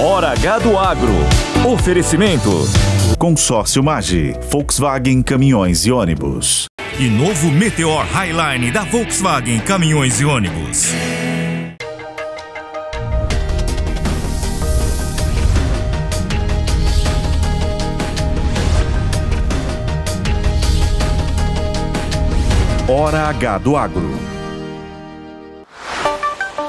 Hora H do Agro. Oferecimento. Consórcio Magi, Volkswagen Caminhões e Ônibus. E novo Meteor Highline da Volkswagen Caminhões e Ônibus. Hora H do Agro.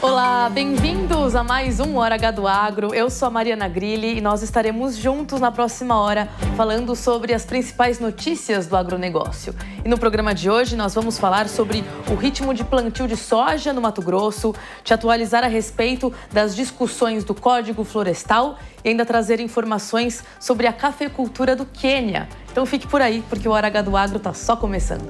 Olá, bem-vindos a mais um Hora H do Agro. Eu sou a Mariana Grilli e nós estaremos juntos na próxima hora falando sobre as principais notícias do agronegócio. E no programa de hoje nós vamos falar sobre o ritmo de plantio de soja no Mato Grosso, te atualizar a respeito das discussões do Código Florestal e ainda trazer informações sobre a cafeicultura do Quênia. Então fique por aí, porque o Hora H do Agro está só começando.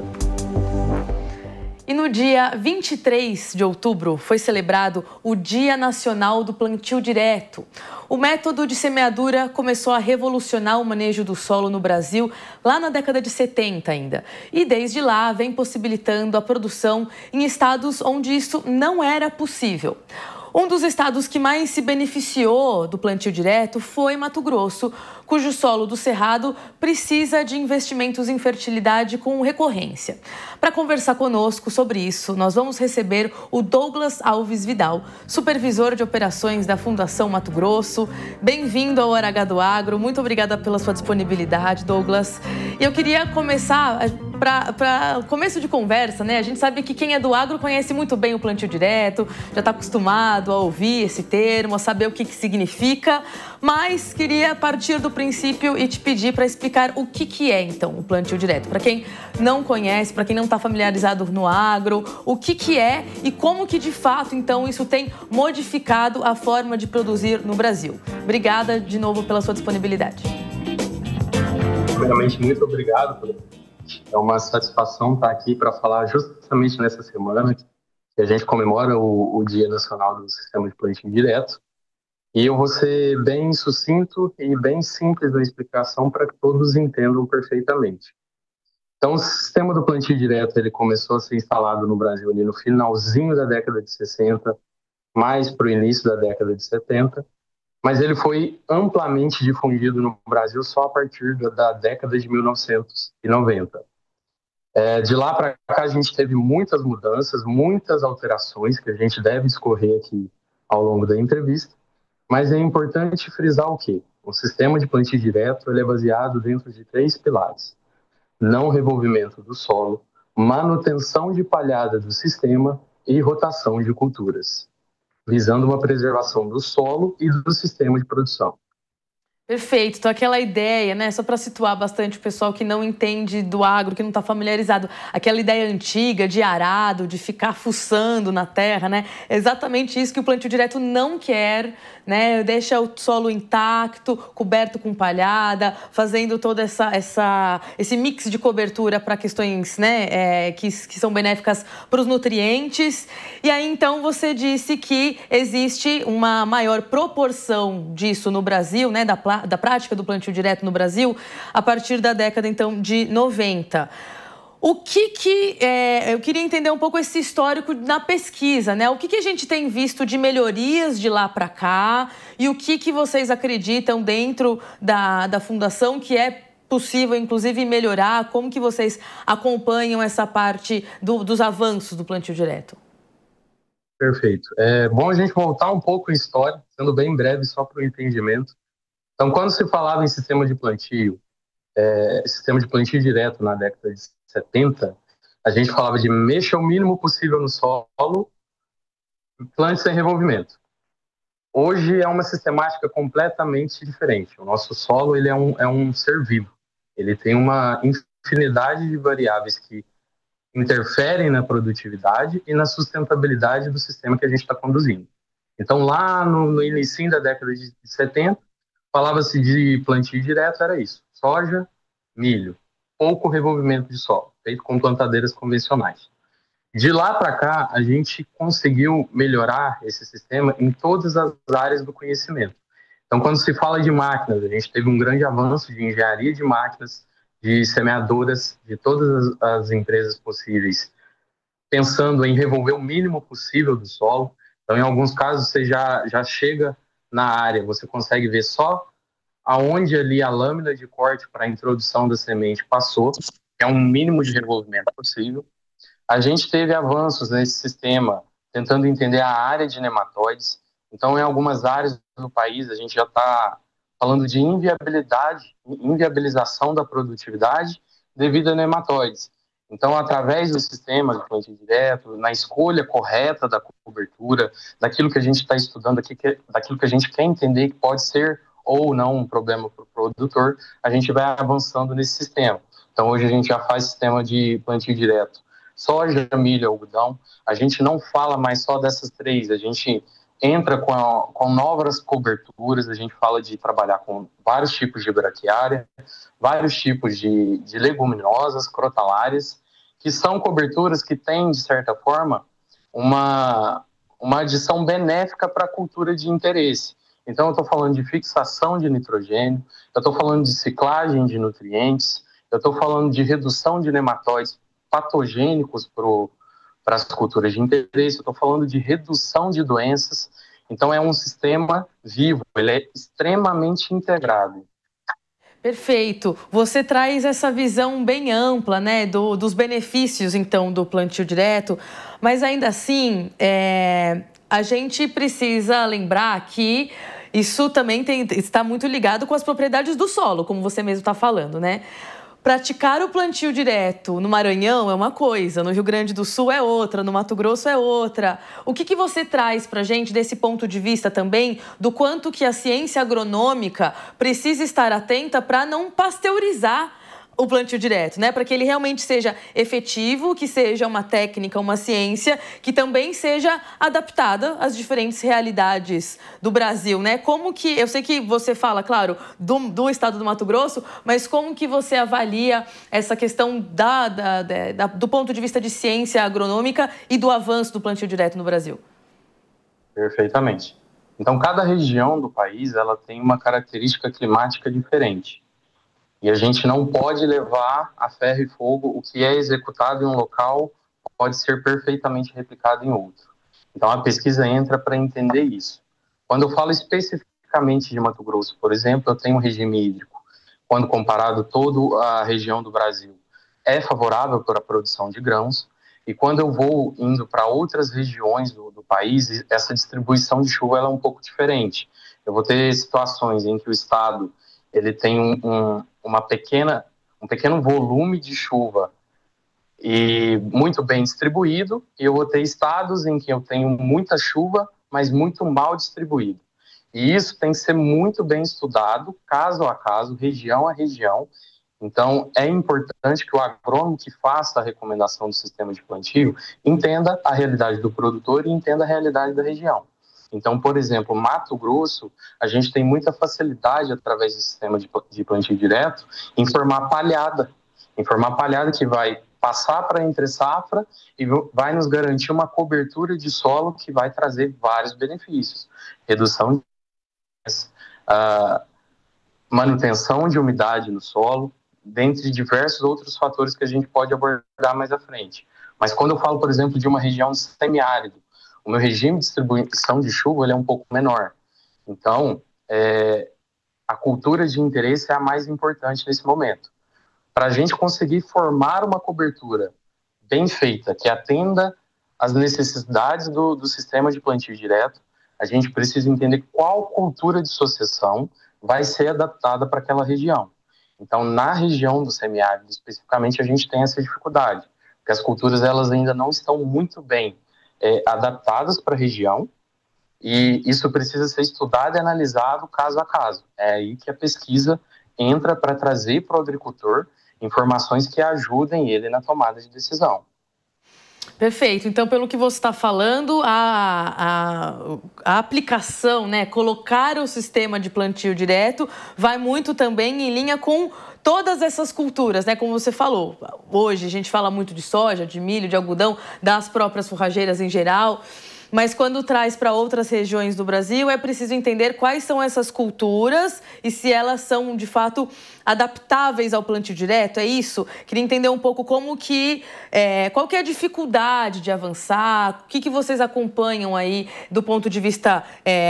E no dia 23 de outubro foi celebrado o Dia Nacional do Plantio Direto. O método de semeadura começou a revolucionar o manejo do solo no Brasil lá na década de 70 ainda. E desde lá vem possibilitando a produção em estados onde isso não era possível. Um dos estados que mais se beneficiou do plantio direto foi Mato Grosso, cujo solo do Cerrado precisa de investimentos em fertilidade com recorrência. Para conversar conosco sobre isso, nós vamos receber o Douglas Alves Vidal, supervisor de operações da Fundação Mato Grosso. Bem-vindo ao Hora H do Agro, muito obrigada pela sua disponibilidade, Douglas. E eu queria começar, para começo de conversa, né? A gente sabe que quem é do agro conhece muito bem o plantio direto, já está acostumado a ouvir esse termo, a saber o que significa, mas queria partir do princípio e te pedir para explicar o que é, então, o plantio direto. Para quem não conhece, para quem não está familiarizado no agro, o que é e como que, de fato, então, isso tem modificado a forma de produzir no Brasil. Obrigada, de novo, pela sua disponibilidade. Primeiramente, muito obrigado pelo convite. É uma satisfação estar aqui para falar justamente nessa semana que a gente comemora o Dia Nacional do Sistema de Plantio Direto. E eu vou ser bem sucinto e bem simples na explicação para que todos entendam perfeitamente. Então, o sistema do plantio direto ele começou a ser instalado no Brasil ali no finalzinho da década de 60, mais para o início da década de 70, mas ele foi amplamente difundido no Brasil só a partir da década de 1990. De lá para cá, a gente teve muitas mudanças, muitas alterações que a gente deve discorrer aqui ao longo da entrevista. Mas é importante frisar o quê? O sistema de plantio direto ele é baseado dentro de 3 pilares. Não revolvimento do solo, manutenção de palhada do sistema e rotação de culturas, visando uma preservação do solo e do sistema de produção. Perfeito. Então, aquela ideia, né, só para situar bastante o pessoal que não entende do agro, que não está familiarizado, aquela ideia antiga de arado, de ficar fuçando na terra, né, é exatamente isso que o plantio direto não quer, né, deixa o solo intacto, coberto com palhada, fazendo todo esse mix de cobertura para questões, né, que são benéficas para os nutrientes. E aí, então, você disse que existe uma maior proporção disso no Brasil, né, da prática do plantio direto no Brasil, a partir da década, então, de 90. Eu queria entender um pouco esse histórico na pesquisa, né? O que a gente tem visto de melhorias de lá para cá e o que vocês acreditam dentro da Fundação que é possível, inclusive, melhorar? Como que vocês acompanham essa parte dos avanços do plantio direto? Perfeito. É bom a gente voltar um pouco em história, sendo bem breve só para o entendimento. Então, quando se falava em sistema de plantio direto na década de 70, a gente falava de mexa o mínimo possível no solo, plante sem revolvimento. Hoje é uma sistemática completamente diferente. O nosso solo ele é um ser vivo. Ele tem uma infinidade de variáveis que interferem na produtividade e na sustentabilidade do sistema que a gente está conduzindo. Então, lá no início da década de 70, falava-se de plantio direto, era isso. Soja, milho, pouco revolvimento de solo, feito com plantadeiras convencionais. De lá para cá, a gente conseguiu melhorar esse sistema em todas as áreas do conhecimento. Então, quando se fala de máquinas, a gente teve um grande avanço de engenharia de máquinas, de semeadoras, de todas as empresas possíveis, pensando em revolver o mínimo possível do solo. Então, em alguns casos, você já chega na área, você consegue ver só aonde ali a lâmina de corte para a introdução da semente passou, que é um mínimo de revolvimento possível. A gente teve avanços nesse sistema, tentando entender a área de nematóides. Então, em algumas áreas do país, a gente já está falando de inviabilização da produtividade devido a nematóides. Então, através do sistema de plantio direto, na escolha correta da cobertura, daquilo que a gente está estudando aqui, daquilo que a gente quer entender que pode ser ou não um problema para o produtor, a gente vai avançando nesse sistema. Então, hoje a gente já faz sistema de plantio direto. Soja, milho, algodão. A gente não fala mais só dessas três, a gente entra com novas coberturas, a gente fala de trabalhar com vários tipos de braquiária, vários tipos de leguminosas, crotalárias, que são coberturas que têm, de certa forma, uma adição benéfica para a cultura de interesse. Então, eu estou falando de fixação de nitrogênio, eu estou falando de ciclagem de nutrientes, eu estou falando de redução de nematóides patogênicos para as culturas de interesse, eu estou falando de redução de doenças. Então, é um sistema vivo, ele é extremamente integrado. Perfeito. Você traz essa visão bem ampla, né, dos benefícios, então, do plantio direto, mas ainda assim, a gente precisa lembrar que isso também está muito ligado com as propriedades do solo, como você mesmo está falando, né? Praticar o plantio direto no Maranhão é uma coisa, no Rio Grande do Sul é outra, no Mato Grosso é outra. O que você traz para a gente desse ponto de vista também do quanto que a ciência agronômica precisa estar atenta para não pasteurizar o plantio direto, né? Para que ele realmente seja efetivo, que seja uma técnica, uma ciência, que também seja adaptada às diferentes realidades do Brasil, né? Como que, eu sei que você fala, claro, do estado do Mato Grosso, mas como que você avalia essa questão do ponto de vista de ciência agronômica e do avanço do plantio direto no Brasil? Perfeitamente. Então, cada região do país, ela tem uma característica climática diferente. E a gente não pode levar a ferro e fogo o que é executado em um local pode ser perfeitamente replicado em outro. Então, a pesquisa entra para entender isso. Quando eu falo especificamente de Mato Grosso, por exemplo, eu tenho um regime hídrico, quando comparado toda a região do Brasil, é favorável para a produção de grãos. E quando eu vou indo para outras regiões do país, essa distribuição de chuva ela é um pouco diferente. Eu vou ter situações em que o estado ele tem um pequeno volume de chuva e muito bem distribuído, e eu vou ter estados em que eu tenho muita chuva, mas muito mal distribuído. E isso tem que ser muito bem estudado, caso a caso, região a região. Então, é importante que o agrônomo que faça a recomendação do sistema de plantio entenda a realidade do produtor e entenda a realidade da região. Então, por exemplo, Mato Grosso, a gente tem muita facilidade, através do sistema de plantio direto, em formar palhada que vai passar para entre safra e vai nos garantir uma cobertura de solo que vai trazer vários benefícios. Redução de manutenção de umidade no solo, dentre diversos outros fatores que a gente pode abordar mais à frente. Mas quando eu falo, por exemplo, de uma região semiárido, o meu regime de distribuição de chuva ele é um pouco menor. Então, a cultura de interesse é a mais importante nesse momento. Para a gente conseguir formar uma cobertura bem feita, que atenda às necessidades do sistema de plantio direto, a gente precisa entender qual cultura de sucessão vai ser adaptada para aquela região. Então, na região do semiárido, especificamente, a gente tem essa dificuldade, porque as culturas elas ainda não estão muito bem adaptadas para a região, e isso precisa ser estudado e analisado caso a caso. É aí que a pesquisa entra para trazer para o agricultor informações que ajudem ele na tomada de decisão. Perfeito. Então, pelo que você está falando, a aplicação, né, colocar o sistema de plantio direto vai muito também em linha com todas essas culturas, né? Como você falou, hoje a gente fala muito de soja, de milho, de algodão, das próprias forrageiras em geral. Mas quando traz para outras regiões do Brasil, é preciso entender quais são essas culturas e se elas são, de fato, adaptáveis ao plantio direto, é isso? Queria entender um pouco qual que é a dificuldade de avançar, o que vocês acompanham aí do ponto de vista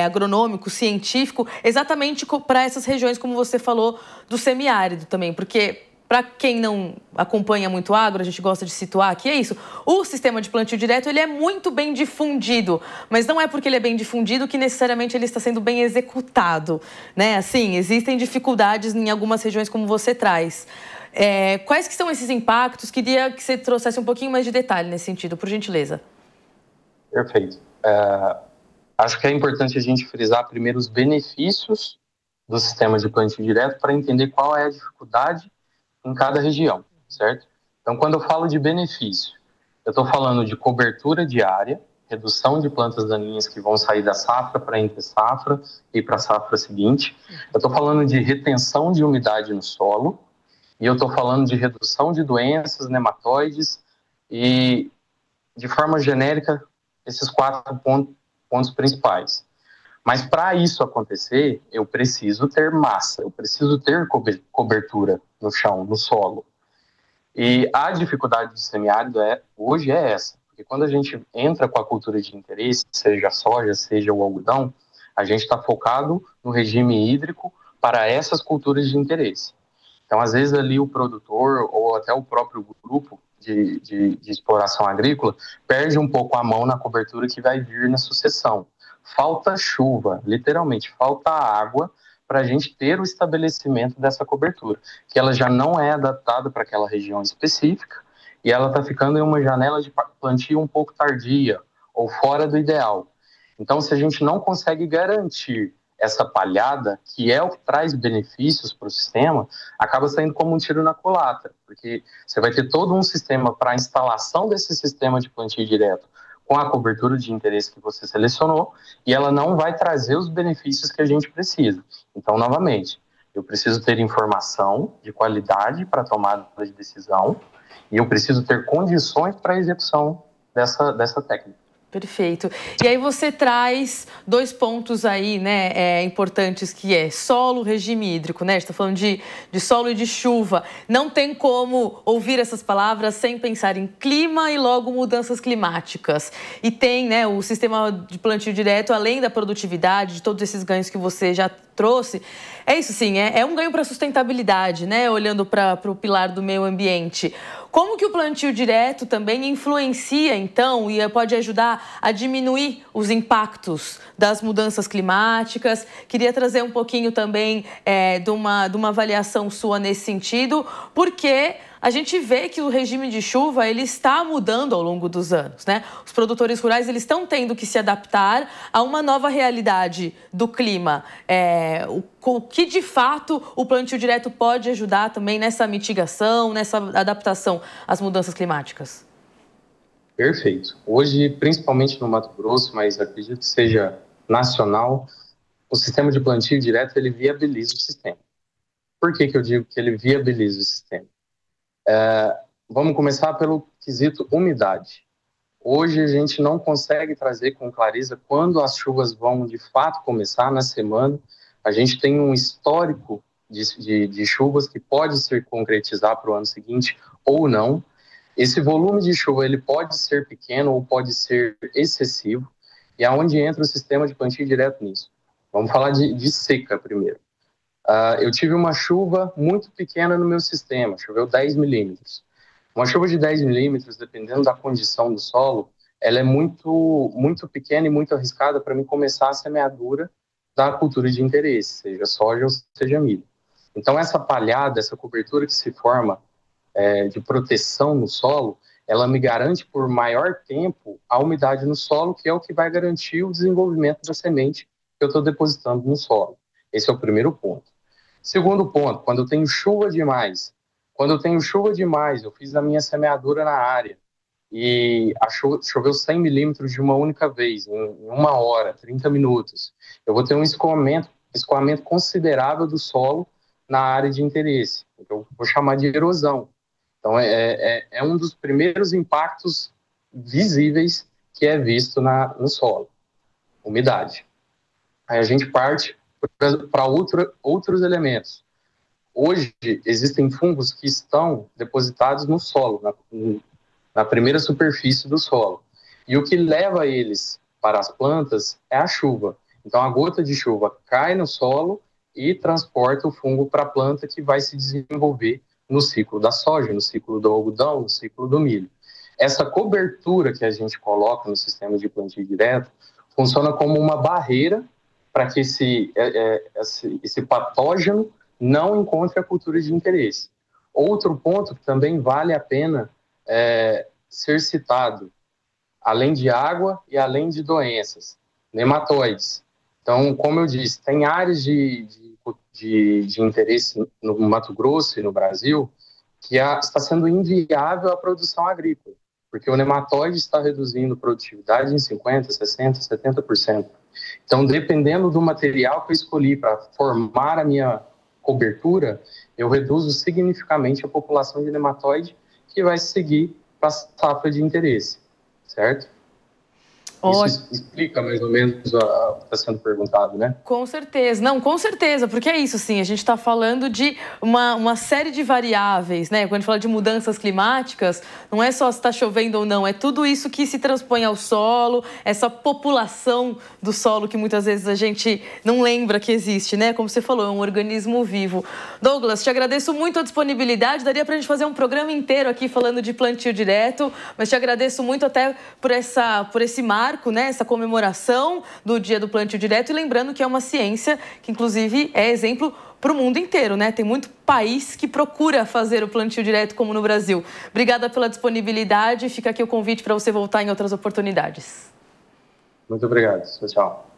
agronômico, científico, exatamente para essas regiões, como você falou, do semiárido também, porque... Para quem não acompanha muito agro, a gente gosta de situar aqui, é isso. O sistema de plantio direto, ele é muito bem difundido, mas não é porque ele é bem difundido que necessariamente ele está sendo bem executado, né? Assim, existem dificuldades em algumas regiões, como você traz. Quais que são esses impactos? Queria que você trouxesse um pouquinho mais de detalhe nesse sentido, por gentileza. Perfeito. Acho que é importante a gente frisar primeiro os benefícios do sistema de plantio direto para entender qual é a dificuldade em cada região, certo? Então, quando eu falo de benefício, eu estou falando de cobertura de área, redução de plantas daninhas que vão sair da safra para entre safra e para a safra seguinte. Eu estou falando de retenção de umidade no solo e eu estou falando de redução de doenças, nematóides e, de forma genérica, esses 4 pontos principais. Mas para isso acontecer, eu preciso ter massa, eu preciso ter cobertura no chão, no solo. E a dificuldade do semiárido hoje é essa, porque quando a gente entra com a cultura de interesse, seja a soja, seja o algodão, a gente está focado no regime hídrico para essas culturas de interesse. Então, às vezes ali o produtor ou até o próprio grupo de exploração agrícola perde um pouco a mão na cobertura que vai vir na sucessão. Falta chuva, literalmente, falta água para a gente ter o estabelecimento dessa cobertura, que ela já não é adaptada para aquela região específica e ela está ficando em uma janela de plantio um pouco tardia ou fora do ideal. Então, se a gente não consegue garantir essa palhada, que é o que traz benefícios para o sistema, acaba saindo como um tiro na culatra, porque você vai ter todo um sistema para a instalação desse sistema de plantio direto com a cobertura de interesse que você selecionou, e ela não vai trazer os benefícios que a gente precisa. Então, novamente, eu preciso ter informação de qualidade para tomada de decisão, e eu preciso ter condições para a execução dessa técnica. Perfeito. E aí você traz 2 pontos aí, né, importantes, que é solo, regime hídrico, né? A gente está falando de solo e de chuva. Não tem como ouvir essas palavras sem pensar em clima e logo mudanças climáticas. E tem, né, o sistema de plantio direto, além da produtividade, de todos esses ganhos que você já trouxe, é isso sim, é um ganho para a sustentabilidade, né? Olhando para o pilar do meio ambiente. Como que o plantio direto também influencia, então, e pode ajudar a diminuir os impactos das mudanças climáticas? Queria trazer um pouquinho também de uma avaliação sua nesse sentido, porque a gente vê que o regime de chuva ele está mudando ao longo dos anos, né? Os produtores rurais eles estão tendo que se adaptar a uma nova realidade do clima. O que, de fato, o plantio direto pode ajudar também nessa mitigação, nessa adaptação às mudanças climáticas? Perfeito. Hoje, principalmente no Mato Grosso, mas acredito que seja nacional, o sistema de plantio direto ele viabiliza o sistema. Por que eu digo que ele viabiliza o sistema? Vamos começar pelo quesito umidade. Hoje a gente não consegue trazer com clareza quando as chuvas vão de fato começar na semana. A gente tem um histórico de chuvas que pode se concretizar para o ano seguinte ou não. Esse volume de chuva ele pode ser pequeno ou pode ser excessivo. E aonde entra o sistema de plantio direto nisso? Vamos falar de seca primeiro. Eu tive uma chuva muito pequena no meu sistema, choveu 10 milímetros. Uma chuva de 10 milímetros, dependendo da condição do solo, ela é muito, muito pequena e muito arriscada para mim começar a semeadura da cultura de interesse, seja soja ou seja milho. Então, essa palhada, essa cobertura que se forma de proteção no solo, ela me garante por maior tempo a umidade no solo, que é o que vai garantir o desenvolvimento da semente que eu estou depositando no solo. Esse é o primeiro ponto. Segundo ponto, quando eu tenho chuva demais. Quando eu tenho chuva demais, eu fiz a minha semeadura na área e choveu 100 milímetros de uma única vez, em 1 hora, 30 minutos. Eu vou ter um escoamento considerável do solo na área de interesse. Eu vou chamar de erosão. Então, é um dos primeiros impactos visíveis que é visto no solo, umidade. Aí a gente parte para outros elementos. Hoje, existem fungos que estão depositados no solo, na primeira superfície do solo. E o que leva eles para as plantas é a chuva. Então, a gota de chuva cai no solo e transporta o fungo para a planta, que vai se desenvolver no ciclo da soja, no ciclo do algodão, no ciclo do milho. Essa cobertura que a gente coloca no sistema de plantio direto funciona como uma barreira para que esse patógeno não encontre a cultura de interesse. Outro ponto que também vale a pena ser citado, além de água e além de doenças, nematóides. Então, como eu disse, tem áreas de interesse no Mato Grosso e no Brasil que está sendo inviável a produção agrícola, porque o nematóide está reduzindo produtividade em 50%, 60%, 70%. Então, dependendo do material que eu escolhi para formar a minha cobertura, eu reduzo significativamente a população de nematóide, que vai seguir para a safra de interesse, certo? Isso explica mais ou menos o que está sendo perguntado, né? Com certeza. Não, com certeza, porque é isso, sim. A gente está falando de uma série de variáveis, né? Quando a gente fala de mudanças climáticas, não é só se está chovendo ou não, é tudo isso que se transpõe ao solo, essa população do solo que muitas vezes a gente não lembra que existe, né? Como você falou, é um organismo vivo. Douglas, te agradeço muito a disponibilidade. Daria para a gente fazer um programa inteiro aqui falando de plantio direto, mas te agradeço muito até por esse marco, né, essa comemoração do Dia do Plantio Direto, e lembrando que é uma ciência que, inclusive, é exemplo para o mundo inteiro, né? Tem muito país que procura fazer o plantio direto, como no Brasil. Obrigada pela disponibilidade. Fica aqui o convite para você voltar em outras oportunidades. Muito obrigado. Tchau, tchau.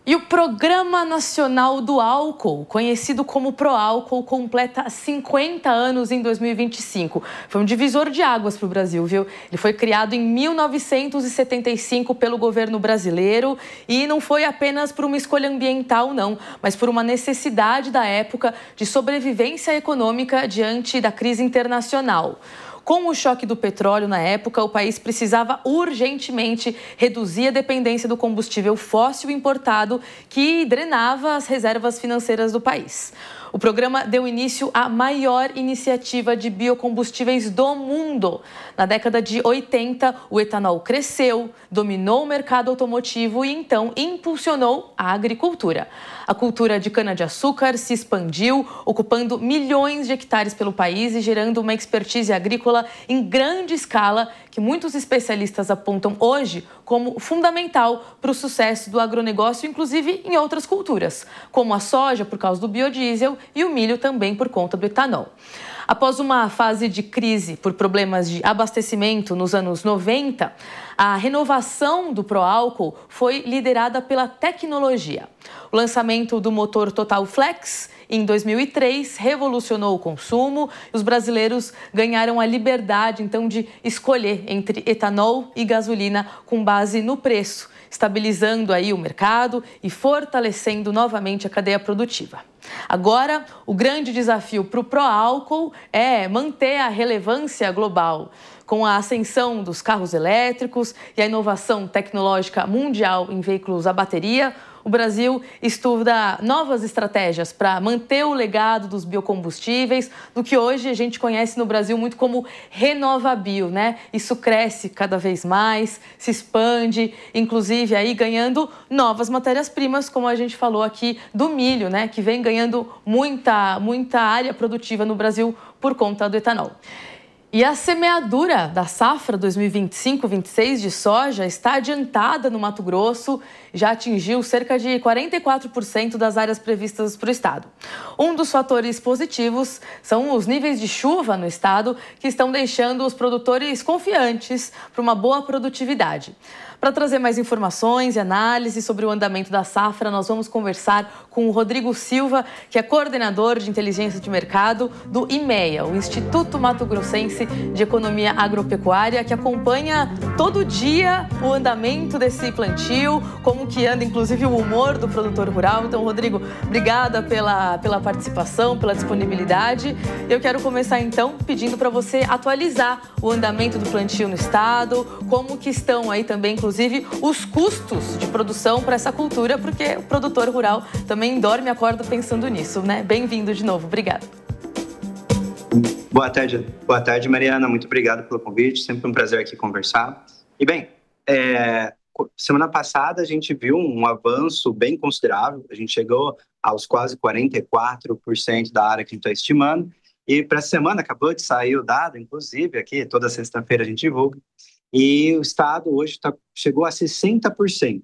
E o Programa Nacional do Álcool, conhecido como Proálcool, completa 50 anos em 2025. Foi um divisor de águas para o Brasil, viu? Ele foi criado em 1975 pelo governo brasileiro e não foi apenas por uma escolha ambiental, não, mas por uma necessidade da época de sobrevivência econômica diante da crise internacional. Com o choque do petróleo na época, o país precisava urgentemente reduzir a dependência do combustível fóssil importado, que drenava as reservas financeiras do país. O programa deu início à maior iniciativa de biocombustíveis do mundo. Na década de 80, o etanol cresceu, dominou o mercado automotivo e então impulsionou a agricultura. A cultura de cana-de-açúcar se expandiu, ocupando milhões de hectares pelo país e gerando uma expertise agrícola em grande escala, que muitos especialistas apontam hoje como fundamental para o sucesso do agronegócio, inclusive em outras culturas, como a soja por causa do biodiesel e o milho também por conta do etanol. Após uma fase de crise por problemas de abastecimento nos anos 90, a renovação do Proálcool foi liderada pela tecnologia. O lançamento do motor Total Flex em 2003 revolucionou o consumo e os brasileiros ganharam a liberdade, então, de escolher entre etanol e gasolina com base no preço, estabilizando aí o mercado e fortalecendo novamente a cadeia produtiva. Agora, o grande desafio para o Proálcool é manter a relevância global. Com a ascensão dos carros elétricos e a inovação tecnológica mundial em veículos a bateria, o Brasil estuda novas estratégias para manter o legado dos biocombustíveis, do que hoje a gente conhece no Brasil muito como RenovaBio, né? Isso cresce cada vez mais, se expande, inclusive aí ganhando novas matérias-primas, como a gente falou aqui do milho, né? Que vem ganhando muita área produtiva no Brasil por conta do etanol. E a semeadura da safra 2025-26 de soja está adiantada no Mato Grosso, já atingiu cerca de 44% das áreas previstas para o estado. Um dos fatores positivos são os níveis de chuva no estado, que estão deixando os produtores confiantes para uma boa produtividade. Para trazer mais informações e análises sobre o andamento da safra, nós vamos conversar com o Rodrigo Silva, que é coordenador de inteligência de mercado do IMEA, o Instituto Mato Grossense de Economia Agropecuária, que acompanha todo dia o andamento desse plantio, como que anda, inclusive, o humor do produtor rural. Então, Rodrigo, obrigada pela participação, pela disponibilidade. Eu quero começar, então, pedindo para você atualizar o andamento do plantio no estado, como que estão aí também, inclusive, os custos de produção para essa cultura, porque o produtor rural também dorme e acorda pensando nisso, né? Bem-vindo de novo, obrigada. Boa tarde, Mariana, muito obrigado pelo convite, sempre um prazer aqui conversar. E bem, semana passada a gente viu um avanço bem considerável, a gente chegou aos quase 44% da área que a gente está estimando, e para essa semana acabou de sair o dado, inclusive aqui, toda sexta-feira a gente divulga, e o estado hoje chegou a 60%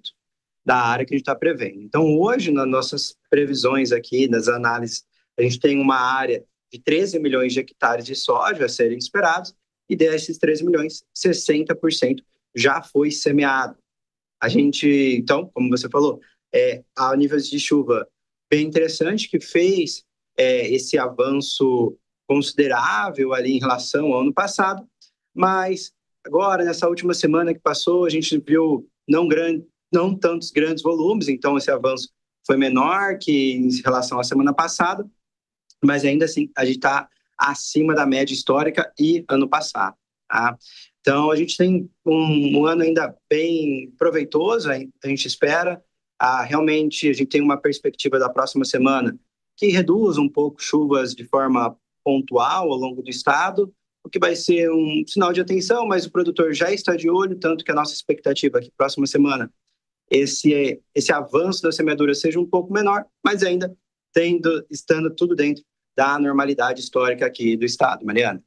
da área que a gente está prevendo. Então hoje, nas nossas previsões aqui, nas análises, a gente tem uma área de 13 milhões de hectares de soja a serem esperados, e desses 13 milhões, 60% já foi semeado. A gente, então, como você falou, há níveis de chuva bem interessante que fez esse avanço considerável ali em relação ao ano passado, mas agora, nessa última semana que passou, a gente viu não tantos grandes volumes, então esse avanço foi menor que em relação à semana passada, mas ainda assim a gente está acima da média histórica e ano passado. Tá? Então a gente tem um ano ainda bem proveitoso, a gente espera. Realmente a gente tem uma perspectiva da próxima semana que reduz um pouco chuvas de forma pontual ao longo do estado, o que vai ser um sinal de atenção, mas o produtor já está de olho, tanto que a nossa expectativa é que próxima semana esse avanço da semeadura seja um pouco menor, mas ainda estando tudo dentro da normalidade histórica aqui do estado. Mariana.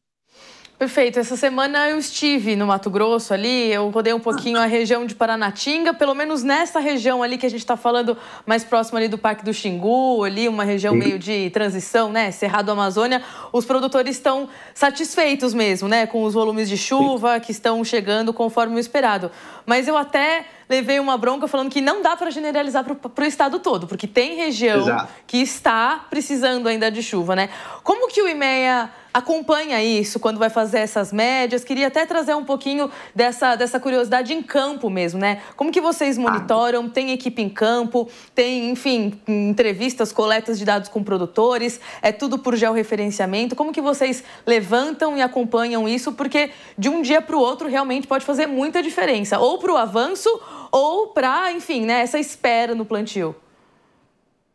Perfeito. Essa semana eu estive no Mato Grosso ali, eu rodei um pouquinho a região de Paranatinga, pelo menos nessa região ali que a gente está falando, mais próximo ali do Parque do Xingu, ali uma região meio de transição, né, Cerrado Amazônia, os produtores estão satisfeitos mesmo, né, com os volumes de chuva que estão chegando conforme o esperado. Mas eu até levei uma bronca falando que não dá para generalizar para o estado todo, porque tem região que está precisando ainda de chuva, né? Como que o IMEA acompanha isso quando vai fazer essas médias? Queria até trazer um pouquinho dessa curiosidade em campo mesmo, né? Como que vocês monitoram? Tem equipe em campo? Tem, enfim, entrevistas, coletas de dados com produtores? É tudo por georreferenciamento? Como que vocês levantam e acompanham isso? Porque de um dia para o outro realmente pode fazer muita diferença, ou para o avanço ou para, enfim, né, essa espera no plantio.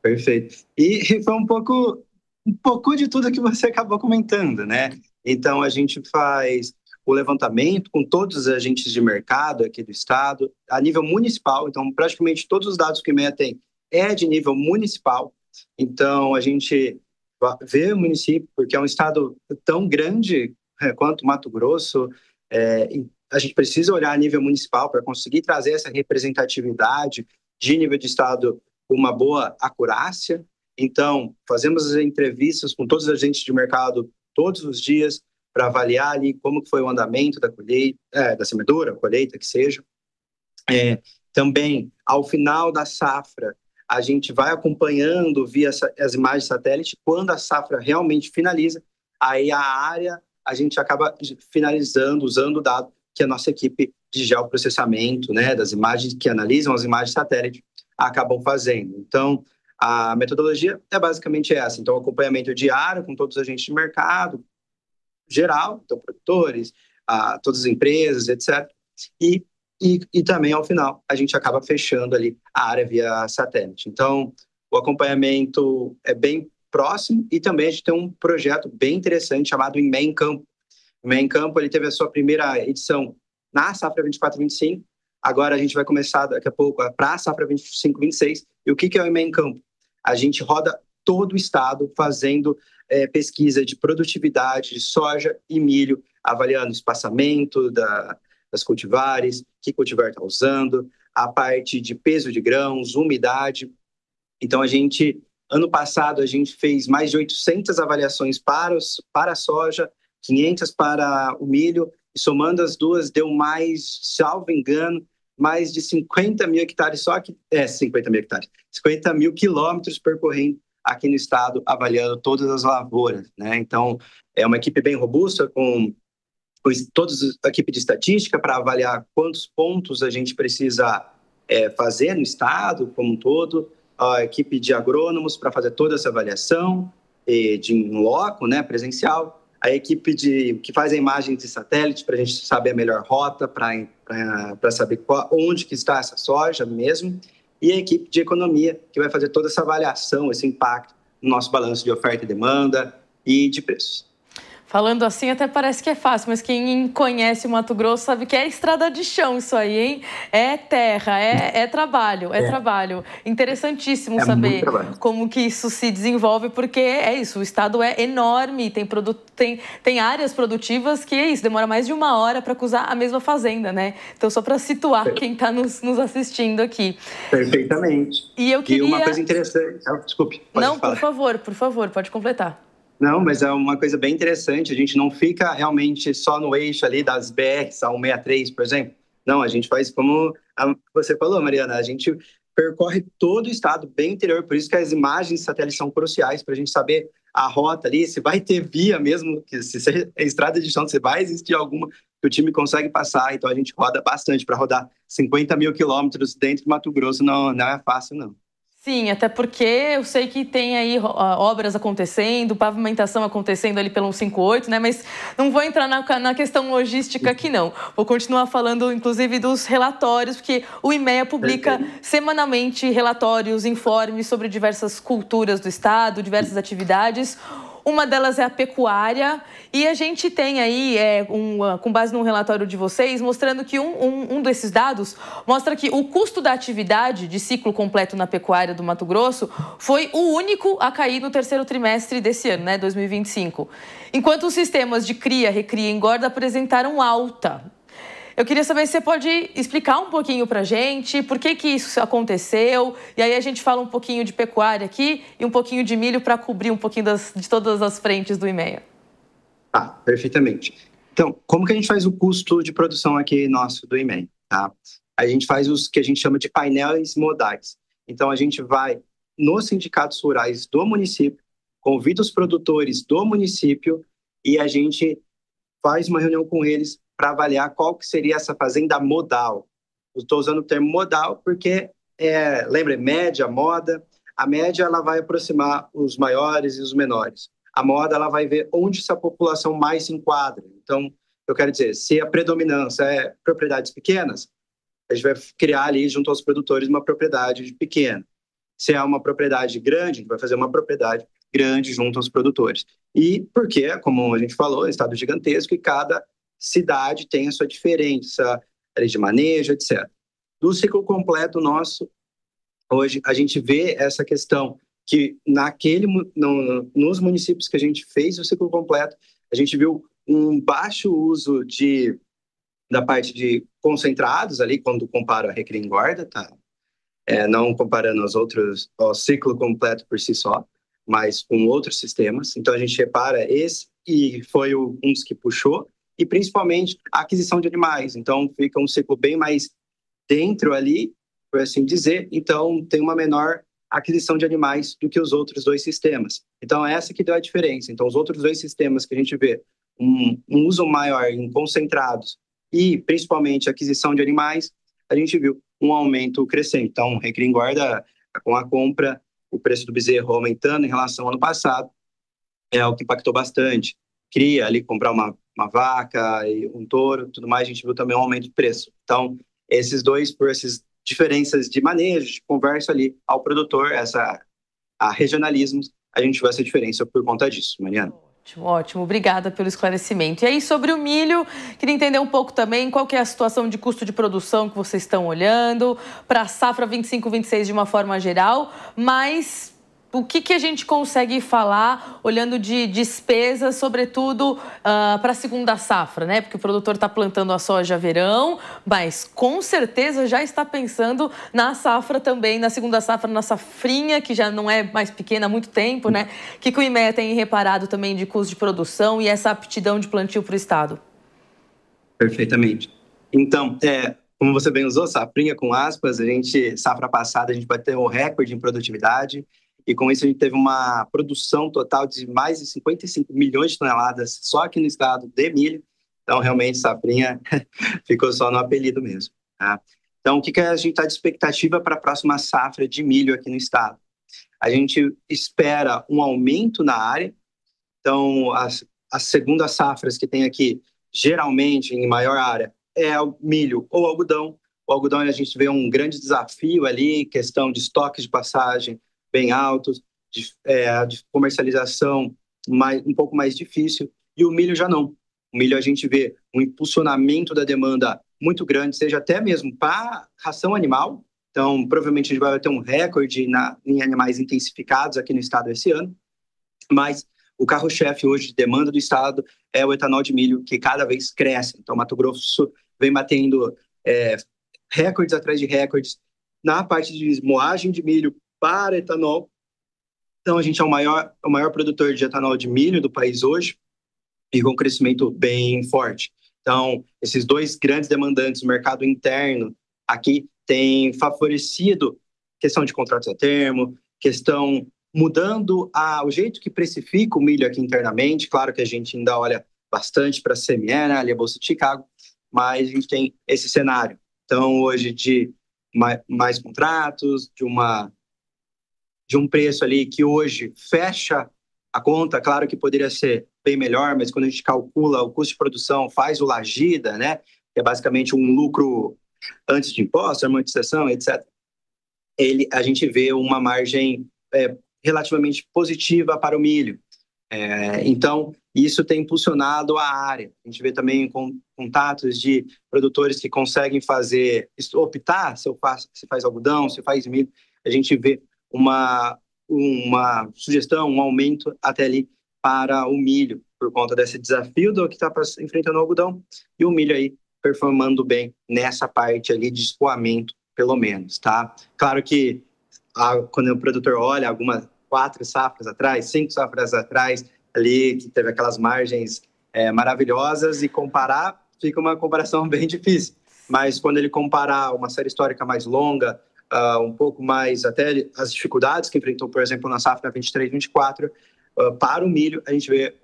Perfeito. E foi um pouco de tudo que você acabou comentando, né? Então, a gente faz o levantamento com todos os agentes de mercado aqui do estado, a nível municipal. Então, praticamente todos os dados que o IMEA tem é de nível municipal. Então, a gente vê o município, porque é um estado tão grande quanto Mato Grosso, a gente precisa olhar a nível municipal para conseguir trazer essa representatividade de nível de estado com uma boa acurácia. Então, fazemos as entrevistas com todos os agentes de mercado todos os dias para avaliar ali como foi o andamento da colheita, da semeadura, colheita, que seja. Também, ao final da safra, a gente vai acompanhando via as imagens satélite. Quando a safra realmente finaliza, aí a área a gente acaba finalizando, usando o dado que a nossa equipe de geoprocessamento, né, das imagens que analisam as imagens satélite, acabam fazendo. Então, a metodologia é basicamente essa. Então, acompanhamento diário com todos os agentes de mercado, geral, então, produtores, todas as empresas, etc. E também, ao final, a gente acaba fechando ali a área via satélite. Então, o acompanhamento é bem próximo e também a gente tem um projeto bem interessante chamado IMEA em Campo. O IMEA em Campo, ele teve a sua primeira edição na safra 24-25, agora a gente vai começar daqui a pouco para a safra 25-26. E o que é o IMEA em Campo? A gente roda todo o estado fazendo pesquisa de produtividade de soja e milho, avaliando o espaçamento das cultivares, que cultivar está usando, a parte de peso de grãos, umidade. Então, ano passado, a gente fez mais de 800 avaliações para a soja, 500 para o milho, e somando as duas, deu mais, salvo engano, mais de 50 mil hectares, 50 mil quilômetros percorrendo aqui no estado, avaliando todas as lavouras, né? Então, é uma equipe bem robusta, com toda a equipe de estatística para avaliar quantos pontos a gente precisa fazer no estado como um todo, a equipe de agrônomos para fazer toda essa avaliação de in loco, né, presencial, a equipe que faz a imagem de satélite para a gente saber a melhor rota, para saber onde que está essa soja mesmo, e a equipe de economia que vai fazer toda essa avaliação, esse impacto no nosso balanço de oferta e demanda e de preços. Falando assim até parece que é fácil, mas quem conhece o Mato Grosso sabe que é estrada de chão isso aí, hein? É terra, é trabalho, trabalho. Interessantíssimo saber como que isso se desenvolve, porque é isso, o estado é enorme, tem áreas produtivas que é isso, demora mais de 1 hora para cruzar a mesma fazenda, né? Então, só para situar quem está nos assistindo aqui. Perfeitamente. E eu queria... E uma coisa interessante... Desculpe, Não, falar. Por favor, pode completar. Não, mas é uma coisa bem interessante, a gente não fica realmente só no eixo ali das BRs, a 163, por exemplo. Não, a gente faz como você falou, Mariana, a gente percorre todo o estado, bem interior, por isso que as imagens de satélite são cruciais para a gente saber a rota ali, se vai ter via mesmo, que se é estrada de chão, se vai existir alguma que o time consegue passar, então a gente roda bastante para rodar 50 mil quilômetros dentro do Mato Grosso, não é fácil não. Sim, até porque eu sei que tem aí obras acontecendo, pavimentação acontecendo ali pelo 158, né? Mas não vou entrar na questão logística aqui, não. Vou continuar falando, inclusive, dos relatórios, porque o IMEA publica semanalmente relatórios, informes sobre diversas culturas do estado, diversas atividades. Uma delas é a pecuária, e a gente tem aí, com base no relatório de vocês, mostrando que um desses dados mostra que o custo da atividade de ciclo completo na pecuária do Mato Grosso foi o único a cair no terceiro trimestre desse ano, né, 2025. Enquanto os sistemas de cria, recria e engorda apresentaram alta. Eu queria saber se você pode explicar um pouquinho para a gente por que isso aconteceu, e aí a gente fala um pouquinho de pecuária aqui e um pouquinho de milho para cobrir um pouquinho de todas as frentes do IMEA. Perfeitamente. Então, como que a gente faz o custo de produção aqui nosso do IMEA? Tá? A gente faz os que a gente chama de painéis modais. Então, a gente vai nos sindicatos rurais do município, convida os produtores do município e a gente faz uma reunião com eles para avaliar qual que seria essa fazenda modal. Eu estou usando o termo modal porque, lembra, média, moda. A média ela vai aproximar os maiores e os menores. A moda ela vai ver onde essa população mais se enquadra. Então, eu quero dizer, se a predominância é propriedades pequenas, a gente vai criar ali, junto aos produtores, uma propriedade pequena. Se é uma propriedade grande, a gente vai fazer uma propriedade grande junto aos produtores. E porque, como a gente falou, é um estado gigantesco e cada cidade tem a sua diferença de manejo, etc. Do ciclo completo nosso, hoje a gente vê essa questão que nos municípios que a gente fez o ciclo completo, a gente viu um baixo uso da parte de concentrados ali, quando compara a recria e engorda, tá? Não comparando ao ciclo completo por si só, mas com outros sistemas. Então a gente repara esse, e foi um dos que puxou, e principalmente a aquisição de animais. Então, fica um ciclo bem mais dentro ali, por assim dizer. Então, tem uma menor aquisição de animais do que os outros dois sistemas. Então, essa que deu a diferença. Então, os outros dois sistemas que a gente vê um uso maior em concentrados e, principalmente, aquisição de animais, a gente viu um aumento crescente. Então, recria e engorda, com a compra, o preço do bezerro aumentando em relação ao ano passado, é o que impactou bastante. Cria ali, comprar uma vaca e um touro, tudo mais, a gente viu também um aumento de preço. Então, esses dois, por essas diferenças de manejo, de conversa ali ao produtor, a regionalismo, a gente viu essa diferença por conta disso, Mariana. Ótimo, obrigada pelo esclarecimento. E aí, sobre o milho, queria entender um pouco também qual que é a situação de custo de produção que vocês estão olhando para a safra 25-26 de uma forma geral, mas o que a gente consegue falar olhando de despesas, sobretudo para a segunda safra, né? Porque o produtor está plantando a soja verão, mas com certeza já está pensando na safra também, na segunda safra, na safrinha, que já não é mais pequena há muito tempo, né? O que o IMEA tem reparado também de custo de produção e essa aptidão de plantio para o estado? Perfeitamente. Então, como você bem usou, safrinha com aspas, safra passada, a gente bateu um recorde em produtividade, e com isso a gente teve uma produção total de mais de 55 milhões de toneladas só aqui no estado de milho. Então, realmente, safrinha ficou só no apelido mesmo, tá? Então, o que a gente está de expectativa para a próxima safra de milho aqui no estado? A gente espera um aumento na área. Então, as segundas safras que tem aqui, geralmente, em maior área, é o milho ou algodão. O algodão, a gente vê um grande desafio ali, questão de estoques de passagem bem altos, de comercialização um pouco mais difícil, e o milho já não. O milho a gente vê um impulsionamento da demanda muito grande, seja até mesmo para ração animal. Então, provavelmente a gente vai ter um recorde em animais intensificados aqui no estado esse ano, mas o carro-chefe hoje de demanda do estado é o etanol de milho, que cada vez cresce. Então, Mato Grosso vem batendo recordes atrás de recordes na parte de moagem de milho para etanol. Então, a gente é o maior produtor de etanol de milho do país hoje, e com um crescimento bem forte. Então, esses dois grandes demandantes do mercado interno aqui têm favorecido questão de contratos a termo, questão mudando o jeito que precifica o milho aqui internamente. Claro que a gente ainda olha bastante para a CME, né, ali a Bolsa de Chicago, mas a gente tem esse cenário. Então, hoje, de mais contratos, de um preço ali que hoje fecha a conta. Claro que poderia ser bem melhor, mas quando a gente calcula o custo de produção, faz o Lagida, né, que é basicamente um lucro antes de imposto, amortização, etc., a gente vê uma margem relativamente positiva para o milho. Então, isso tem impulsionado a área. A gente vê também contatos de produtores que conseguem optar se faz algodão, se faz milho. A gente vê uma sugestão, um aumento até ali para o milho, por conta desse desafio do que está enfrentando o algodão, e o milho aí performando bem nessa parte ali de escoamento, pelo menos, tá? Claro que quando o produtor olha algumas 4 safras atrás, 5 safras atrás, ali que teve aquelas margens maravilhosas, e comparar, fica uma comparação bem difícil. Mas quando ele comparar uma série histórica mais longa, um pouco mais até as dificuldades que enfrentou, por exemplo, na safra 23-24, para o milho, a gente vê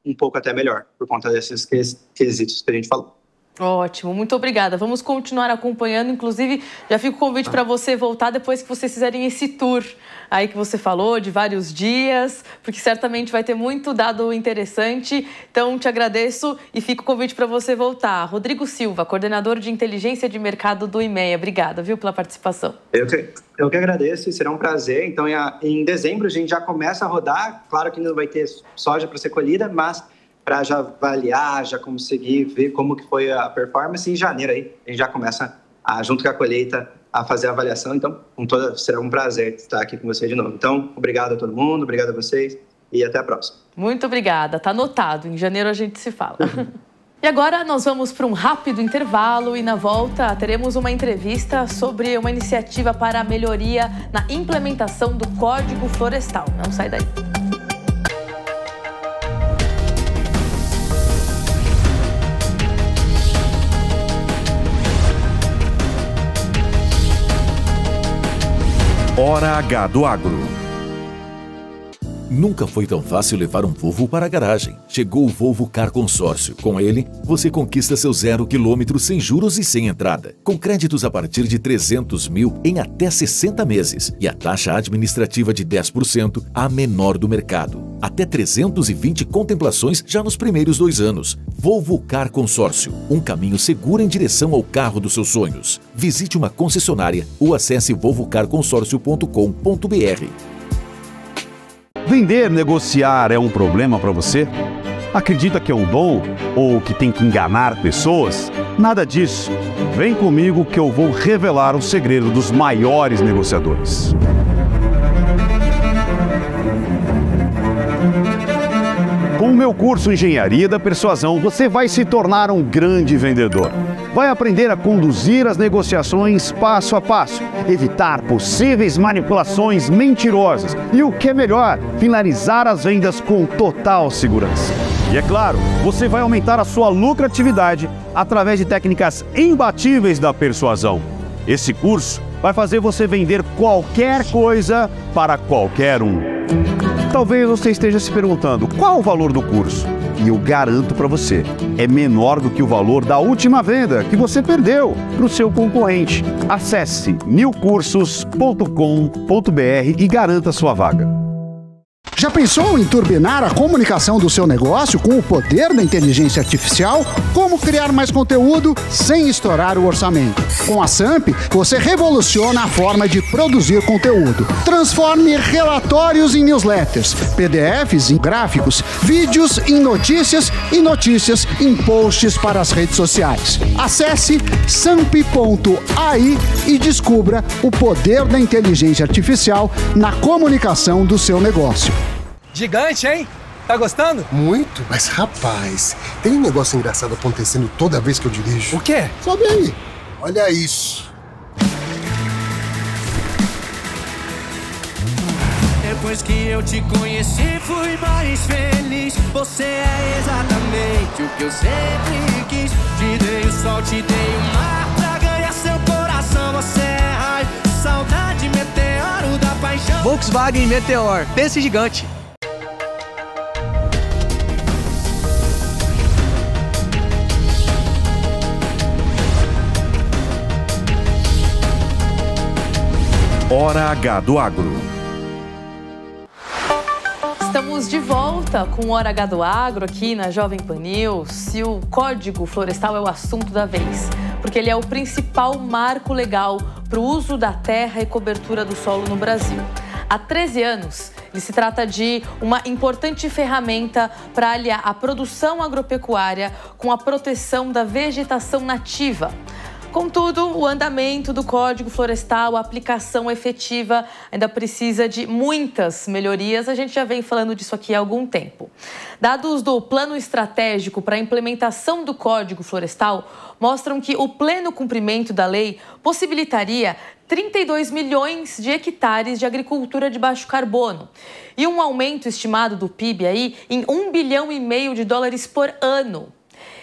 um pouco até melhor, por conta desses quesitos que a gente falou. Ótimo, muito obrigada. Vamos continuar acompanhando, inclusive já fica o convite para você voltar depois que vocês fizerem esse tour aí que você falou, de vários dias, porque certamente vai ter muito dado interessante. Então, te agradeço e fica o convite para você voltar. Rodrigo Silva, coordenador de inteligência de mercado do IMEA. Obrigada, viu, pela participação. Eu que agradeço, e será um prazer. Então, em dezembro a gente já começa a rodar. Claro que ainda não vai ter soja para ser colhida, mas para já avaliar, já conseguir ver como que foi a performance. Em janeiro aí, a gente já começa, junto com a colheita, a fazer a avaliação. Então, será um prazer estar aqui com você de novo. Então, obrigado a todo mundo, obrigado a vocês e até a próxima. Muito obrigada, tá anotado. Em janeiro a gente se fala. E agora nós vamos para um rápido intervalo e na volta teremos uma entrevista sobre uma iniciativa para a melhoria na implementação do Código Florestal. Não sai daí. Hora H do Agro. Nunca foi tão fácil levar um Volvo para a garagem. Chegou o Volvo Car Consórcio. Com ele, você conquista seu 0 km sem juros e sem entrada. Com créditos a partir de 300 mil em até 60 meses. E a taxa administrativa de 10%, a menor do mercado. Até 320 contemplações já nos primeiros 2 anos. Volvo Car Consórcio. Um caminho seguro em direção ao carro dos seus sonhos. Visite uma concessionária ou acesse volvocarconsórcio.com.br. Vender, negociar é um problema para você? Acredita que é um dom ou que tem que enganar pessoas? Nada disso. Vem comigo que eu vou revelar o segredo dos maiores negociadores. Com o meu curso Engenharia da Persuasão, você vai se tornar um grande vendedor. Vai aprender a conduzir as negociações passo a passo, evitar possíveis manipulações mentirosas e, o que é melhor, finalizar as vendas com total segurança. E é claro, você vai aumentar a sua lucratividade através de técnicas imbatíveis da persuasão. Esse curso vai fazer você vender qualquer coisa para qualquer um. Talvez você esteja se perguntando qual o valor do curso. E eu garanto para você, é menor do que o valor da última venda que você perdeu para o seu concorrente. Acesse newcursos.com.br e garanta sua vaga. Já pensou em turbinar a comunicação do seu negócio com o poder da inteligência artificial? Como criar mais conteúdo sem estourar o orçamento? Com a SAMP, você revoluciona a forma de produzir conteúdo. Transforme relatórios em newsletters, PDFs em gráficos, vídeos em notícias e notícias em posts para as redes sociais. Acesse samp.ai e descubra o poder da inteligência artificial na comunicação do seu negócio. Gigante, hein? Tá gostando? Muito, mas rapaz, tem um negócio engraçado acontecendo toda vez que eu dirijo. O quê? Sobe aí. Olha isso. Depois que eu te conheci, fui mais feliz. Você é exatamente o que eu sempre quis. Te dei o sol, te dei o mar pra ganhar seu coração. Você é raio, saudade, meteoro da paixão. Volkswagen Meteor, pense gigante. Hora H do Agro. Estamos de volta com o Hora H do Agro aqui na Jovem Pan News. E o Código Florestal é o assunto da vez, porque ele é o principal marco legal para o uso da terra e cobertura do solo no Brasil. Há 13 anos, ele se trata de uma importante ferramenta para aliar a produção agropecuária com a proteção da vegetação nativa. Contudo, o andamento do Código Florestal, a aplicação efetiva, ainda precisa de muitas melhorias. A gente já vem falando disso aqui há algum tempo. Dados do Plano Estratégico para a implementação do Código Florestal mostram que o pleno cumprimento da lei possibilitaria 32 milhões de hectares de agricultura de baixo carbono e um aumento estimado do PIB aí em $1,5 bilhão por ano.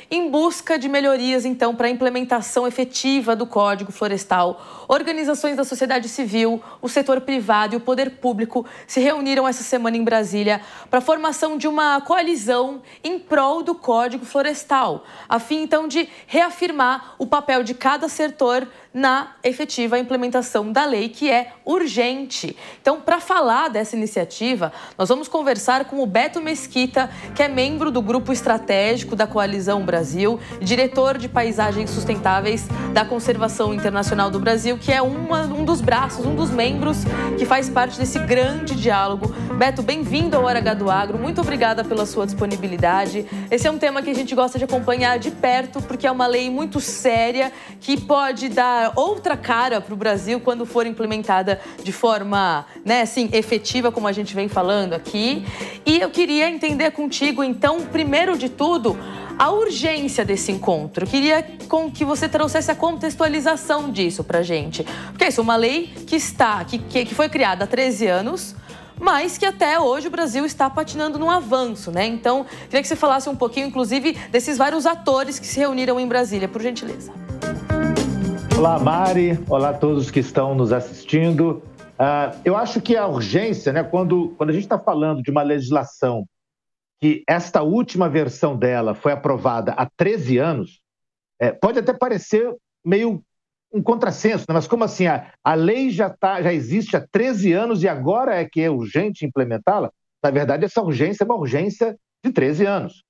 Em busca de melhorias, então, para a implementação efetiva do Código Florestal, organizações da sociedade civil, o setor privado e o poder público se reuniram essa semana em Brasília para a formação de uma coalizão em prol do Código Florestal, a fim, então, de reafirmar o papel de cada setor na efetiva implementação da lei, que é urgente. Então, para falar dessa iniciativa, nós vamos conversar com o Beto Mesquita, que é membro do Grupo Estratégico da Coalizão Brasil, diretor de Paisagens Sustentáveis da Conservação Internacional do Brasil, que é um dos braços, um dos membros que faz parte desse grande diálogo. Beto, bem-vindo ao Hora H do Agro, muito obrigada pela sua disponibilidade. Esse é um tema que a gente gosta de acompanhar de perto, porque é uma lei muito séria, que pode dar outra cara para o Brasil quando for implementada de forma, assim, efetiva, como a gente vem falando aqui. E eu queria entender contigo, então, primeiro de tudo, a urgência desse encontro. Eu queria que você trouxesse a contextualização disso para a gente. Porque é isso, uma lei que foi criada há 13 anos, mas que até hoje o Brasil está patinando no avanço, né? Então, queria que você falasse um pouquinho, inclusive, desses vários atores que se reuniram em Brasília, por gentileza. Olá, Mari. Olá a todos que estão nos assistindo. Eu acho que a urgência, né, quando a gente está falando de uma legislação que esta última versão dela foi aprovada há 13 anos, pode até parecer meio um contrassenso, né? Mas como assim? A lei já existe há 13 anos e agora é que é urgente implementá-la? Na verdade, essa urgência é uma urgência de 13 anos.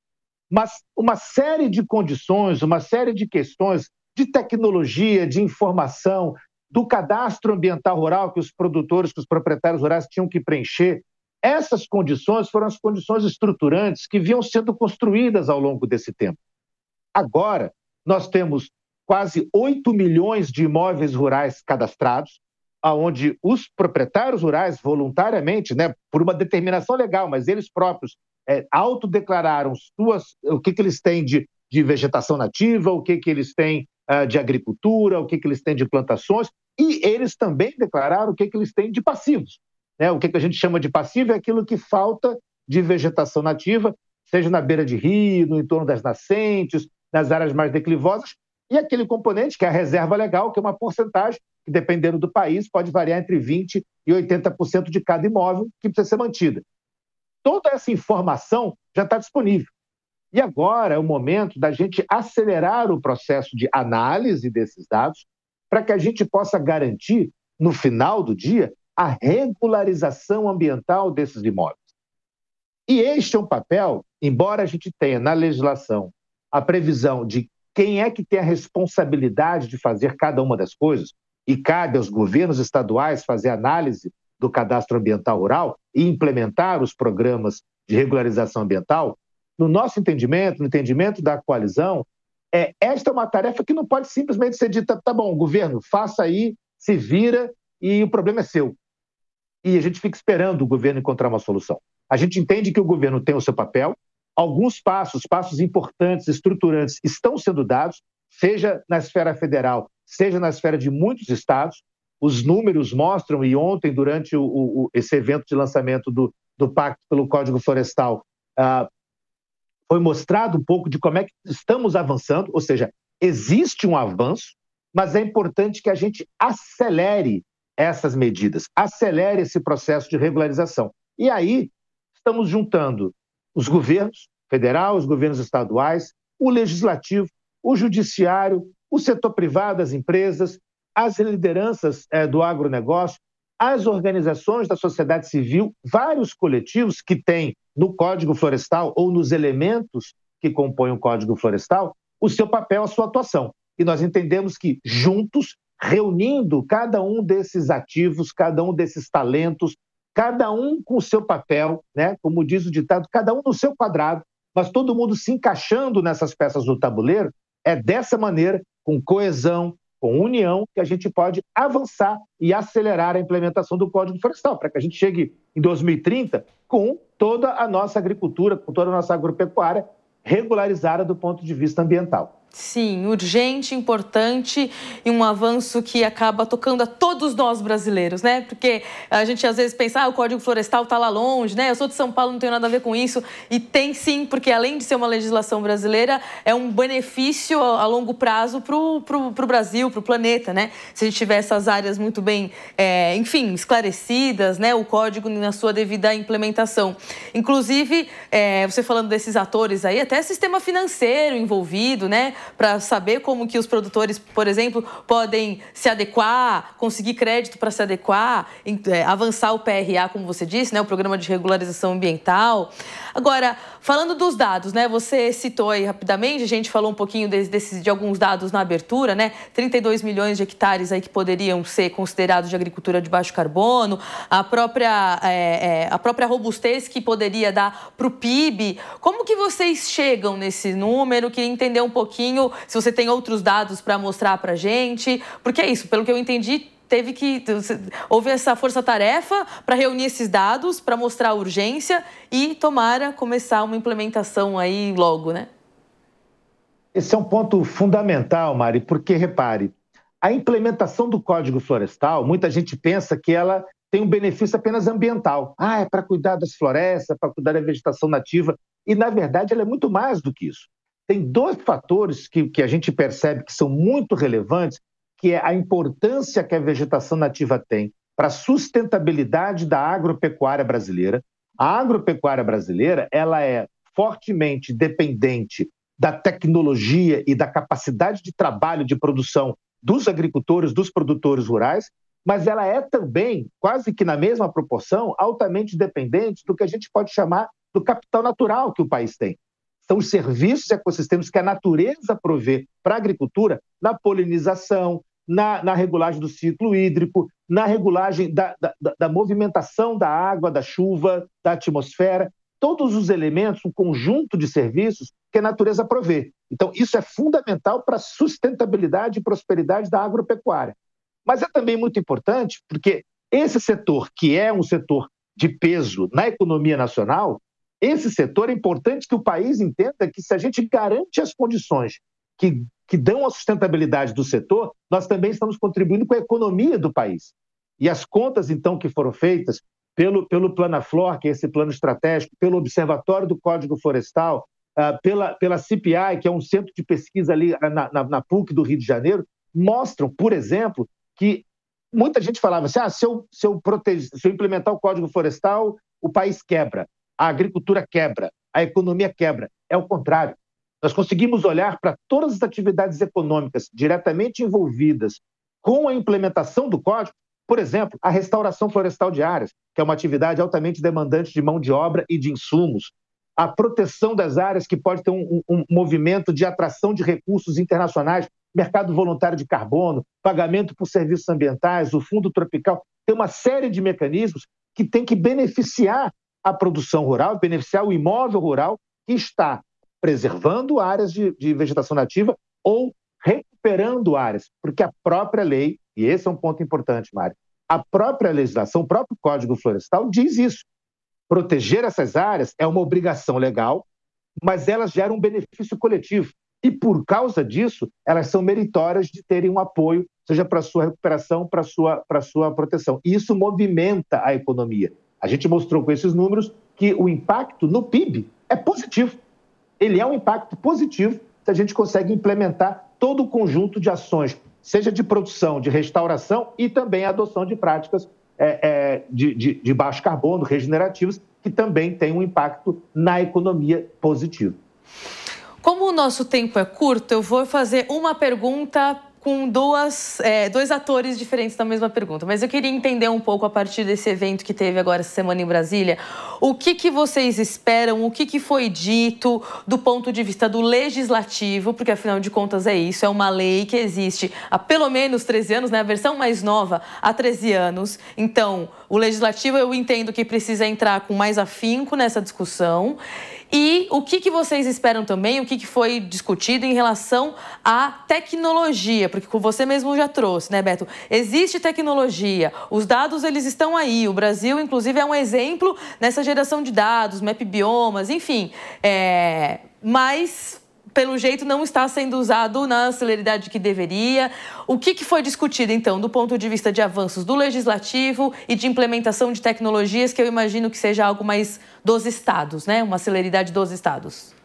Mas uma série de condições, uma série de questões de tecnologia, de informação, do cadastro ambiental rural que os produtores, que os proprietários rurais tinham que preencher. Essas condições foram as condições estruturantes que vinham sendo construídas ao longo desse tempo. Agora, nós temos quase 8 milhões de imóveis rurais cadastrados, onde os proprietários rurais, voluntariamente, né, por uma determinação legal, mas eles próprios autodeclararam o que eles têm de vegetação nativa, o que eles têm de agricultura, o que eles têm de plantações, e eles também declararam o que eles têm de passivos. O que a gente chama de passivo é aquilo que falta de vegetação nativa, seja na beira de rio, no entorno das nascentes, nas áreas mais declivosas, e aquele componente que é a reserva legal, que é uma porcentagem que, dependendo do país, pode variar entre 20% e 80% de cada imóvel que precisa ser mantida. Toda essa informação já está disponível. E agora é o momento da gente acelerar o processo de análise desses dados para que a gente possa garantir, no final do dia, a regularização ambiental desses imóveis. E este é um papel, embora a gente tenha na legislação a previsão de quem é que tem a responsabilidade de fazer cada uma das coisas, e cabe aos governos estaduais fazer análise do cadastro ambiental rural e implementar os programas de regularização ambiental, no nosso entendimento, no entendimento da coalizão, esta é uma tarefa que não pode simplesmente ser dita, tá bom, governo, faça aí, se vira e o problema é seu. E a gente fica esperando o governo encontrar uma solução. A gente entende que o governo tem o seu papel, alguns passos importantes, estruturantes, estão sendo dados, seja na esfera federal, seja na esfera de muitos estados. Os números mostram, e ontem, durante esse evento de lançamento do Pacto pelo Código Florestal, foi mostrado um pouco de como é que estamos avançando, ou seja, existe um avanço, mas é importante que a gente acelere essas medidas, acelere esse processo de regularização. E aí, estamos juntando os governos federal, os governos estaduais, o legislativo, o judiciário, o setor privado, as empresas, as lideranças do agronegócio, as organizações da sociedade civil, vários coletivos que têm no Código Florestal ou nos elementos que compõem o Código Florestal o seu papel, a sua atuação. E nós entendemos que, juntos, reunindo cada um desses ativos, cada um desses talentos, cada um com o seu papel, né? Como diz o ditado, cada um no seu quadrado, mas todo mundo se encaixando nessas peças do tabuleiro, é dessa maneira, com coesão, com união, que a gente pode avançar e acelerar a implementação do Código Florestal, para que a gente chegue em 2030 com toda a nossa agricultura, com toda a nossa agropecuária regularizada do ponto de vista ambiental. Sim, urgente, importante e um avanço que acaba tocando a todos nós brasileiros, né? Porque a gente às vezes pensa, o Código Florestal está lá longe, né? Eu sou de São Paulo, não tenho nada a ver com isso. E tem sim, porque além de ser uma legislação brasileira, é um benefício a longo prazo para o Brasil, para o planeta, né? Se a gente tiver essas áreas muito bem, enfim, esclarecidas, né? O Código na sua devida implementação. Inclusive, você falando desses atores aí, até sistema financeiro envolvido, né? Para saber como que os produtores, por exemplo, podem se adequar, conseguir crédito para se adequar, avançar o PRA, como você disse, né, o Programa de Regularização Ambiental. Agora, falando dos dados, né, você citou aí rapidamente, a gente falou um pouquinho de alguns dados na abertura, né, 32 milhões de hectares aí que poderiam ser considerados de agricultura de baixo carbono, a própria robustez que poderia dar para o PIB. Como que vocês chegam nesse número? Queria entender um pouquinho se você tem outros dados para mostrar para a gente, porque é isso, pelo que eu entendi, houve essa força-tarefa para reunir esses dados, para mostrar a urgência e tomara começar uma implementação aí logo, né? Esse é um ponto fundamental, Mari, porque, repare, a implementação do Código Florestal, muita gente pensa que ela tem um benefício apenas ambiental. É para cuidar das florestas, para cuidar da vegetação nativa, e, na verdade, ela é muito mais do que isso. Tem dois fatores que a gente percebe que são muito relevantes, que é a importância que a vegetação nativa tem para a sustentabilidade da agropecuária brasileira. A agropecuária brasileira ela é fortemente dependente da tecnologia e da capacidade de trabalho, de produção dos agricultores, dos produtores rurais, mas ela é também, quase que na mesma proporção, altamente dependente do que a gente pode chamar do capital natural que o país tem. São os serviços e ecossistemas que a natureza provê para a agricultura na polinização, na regulagem do ciclo hídrico, na regulagem da movimentação da água, da chuva, da atmosfera, todos os elementos, um conjunto de serviços que a natureza provê. Então, isso é fundamental para a sustentabilidade e prosperidade da agropecuária. Mas é também muito importante porque esse setor, que é um setor de peso na economia nacional, esse setor é importante que o país entenda que se a gente garante as condições que dão a sustentabilidade do setor, nós também estamos contribuindo com a economia do país. E as contas, então, que foram feitas pelo Planaflor, que é esse plano estratégico, pelo Observatório do Código Florestal, pela CPI, que é um centro de pesquisa ali na PUC do Rio de Janeiro, mostram, por exemplo, que muita gente falava assim, se eu implementar o Código Florestal, o país quebra, a agricultura quebra, a economia quebra. É o contrário. Nós conseguimos olhar para todas as atividades econômicas diretamente envolvidas com a implementação do Código, por exemplo, a restauração florestal de áreas, que é uma atividade altamente demandante de mão de obra e de insumos, a proteção das áreas, que pode ter um movimento de atração de recursos internacionais, mercado voluntário de carbono, pagamento por serviços ambientais, o fundo tropical. Tem uma série de mecanismos que tem que beneficiar a produção rural, beneficiar o imóvel rural que está preservando áreas de vegetação nativa ou recuperando áreas, porque a própria lei, e esse é um ponto importante, Mário, a própria legislação, o próprio Código Florestal diz isso. Proteger essas áreas é uma obrigação legal, mas elas geram um benefício coletivo. E, por causa disso, elas são meritórias de terem um apoio, seja para a sua recuperação, para a sua proteção. E isso movimenta a economia. A gente mostrou com esses números que o impacto no PIB é positivo. Ele é um impacto positivo se a gente consegue implementar todo o conjunto de ações, seja de produção, de restauração e também a adoção de práticas de baixo carbono, regenerativos, que também têm um impacto na economia positivo. Como o nosso tempo é curto, eu vou fazer uma pergunta com dois atores diferentes da mesma pergunta. Mas eu queria entender um pouco, a partir desse evento que teve agora essa semana em Brasília, o que vocês esperam, o que foi dito do ponto de vista do legislativo, porque afinal de contas é isso, é uma lei que existe há pelo menos 13 anos, né? A versão mais nova há 13 anos. Então, o legislativo eu entendo que precisa entrar com mais afinco nessa discussão. E o que vocês esperam também, o que foi discutido em relação à tecnologia? Porque como você mesmo já trouxe, né, Beto? Existe tecnologia, os dados eles estão aí. O Brasil, inclusive, é um exemplo nessa geração de dados, map biomas, enfim. Mas, pelo jeito, não está sendo usado na celeridade que deveria. O que foi discutido, então, do ponto de vista de avanços do legislativo e de implementação de tecnologias, que eu imagino que seja algo mais dos estados, né? Uma celeridade dos estados.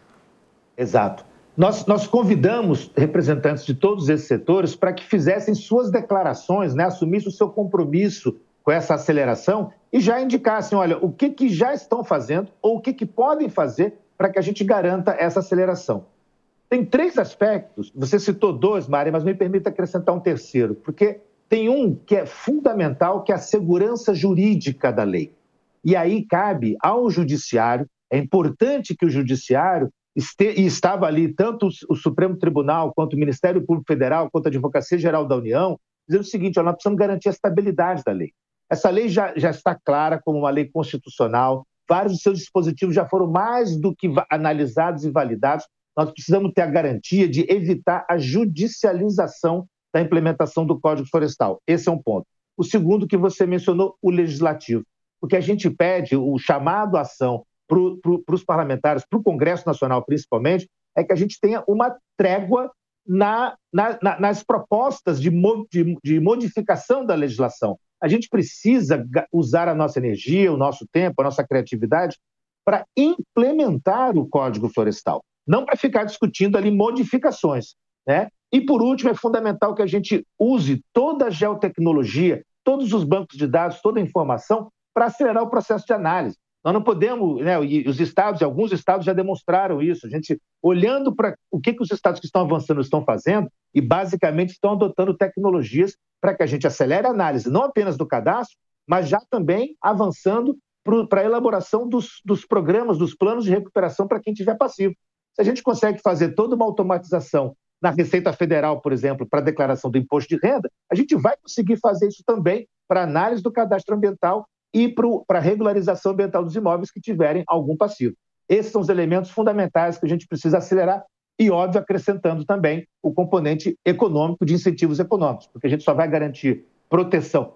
Exato. Nós convidamos representantes de todos esses setores para que fizessem suas declarações, né? Assumissem o seu compromisso com essa aceleração e já indicassem, olha, o que já estão fazendo ou o que podem fazer para que a gente garanta essa aceleração. Tem 3 aspectos, você citou 2, Mari, mas me permita acrescentar um terceiro, porque tem um que é fundamental, que é a segurança jurídica da lei. E aí cabe ao judiciário, é importante que o judiciário, e estava ali tanto o Supremo Tribunal, quanto o Ministério Público Federal, quanto a Advocacia Geral da União, dizendo o seguinte, nós precisamos garantir a estabilidade da lei. Essa lei já está clara como uma lei constitucional, vários dos seus dispositivos já foram mais do que analisados e validados. Nós precisamos ter a garantia de evitar a judicialização da implementação do Código Florestal. Esse é um ponto. O segundo que você mencionou, o legislativo. O que a gente pede, o chamado à ação para os parlamentares, para o Congresso Nacional principalmente, é que a gente tenha uma trégua nas propostas de modificação da legislação. A gente precisa usar a nossa energia, o nosso tempo, a nossa criatividade para implementar o Código Florestal. Não para ficar discutindo ali modificações, né? E, por último, é fundamental que a gente use toda a geotecnologia, todos os bancos de dados, toda a informação para acelerar o processo de análise. Nós não podemos, né, e os estados, e alguns estados já demonstraram isso, a gente olhando para o que os estados que estão avançando estão fazendo e, basicamente, estão adotando tecnologias para que a gente acelere a análise, não apenas do cadastro, mas já também avançando para a elaboração dos programas, dos planos de recuperação para quem tiver passivo. Se a gente consegue fazer toda uma automatização na Receita Federal, por exemplo, para a declaração do imposto de renda, a gente vai conseguir fazer isso também para a análise do cadastro ambiental e para a regularização ambiental dos imóveis que tiverem algum passivo. Esses são os elementos fundamentais que a gente precisa acelerar e, óbvio, acrescentando também o componente econômico de incentivos econômicos, porque a gente só vai garantir proteção,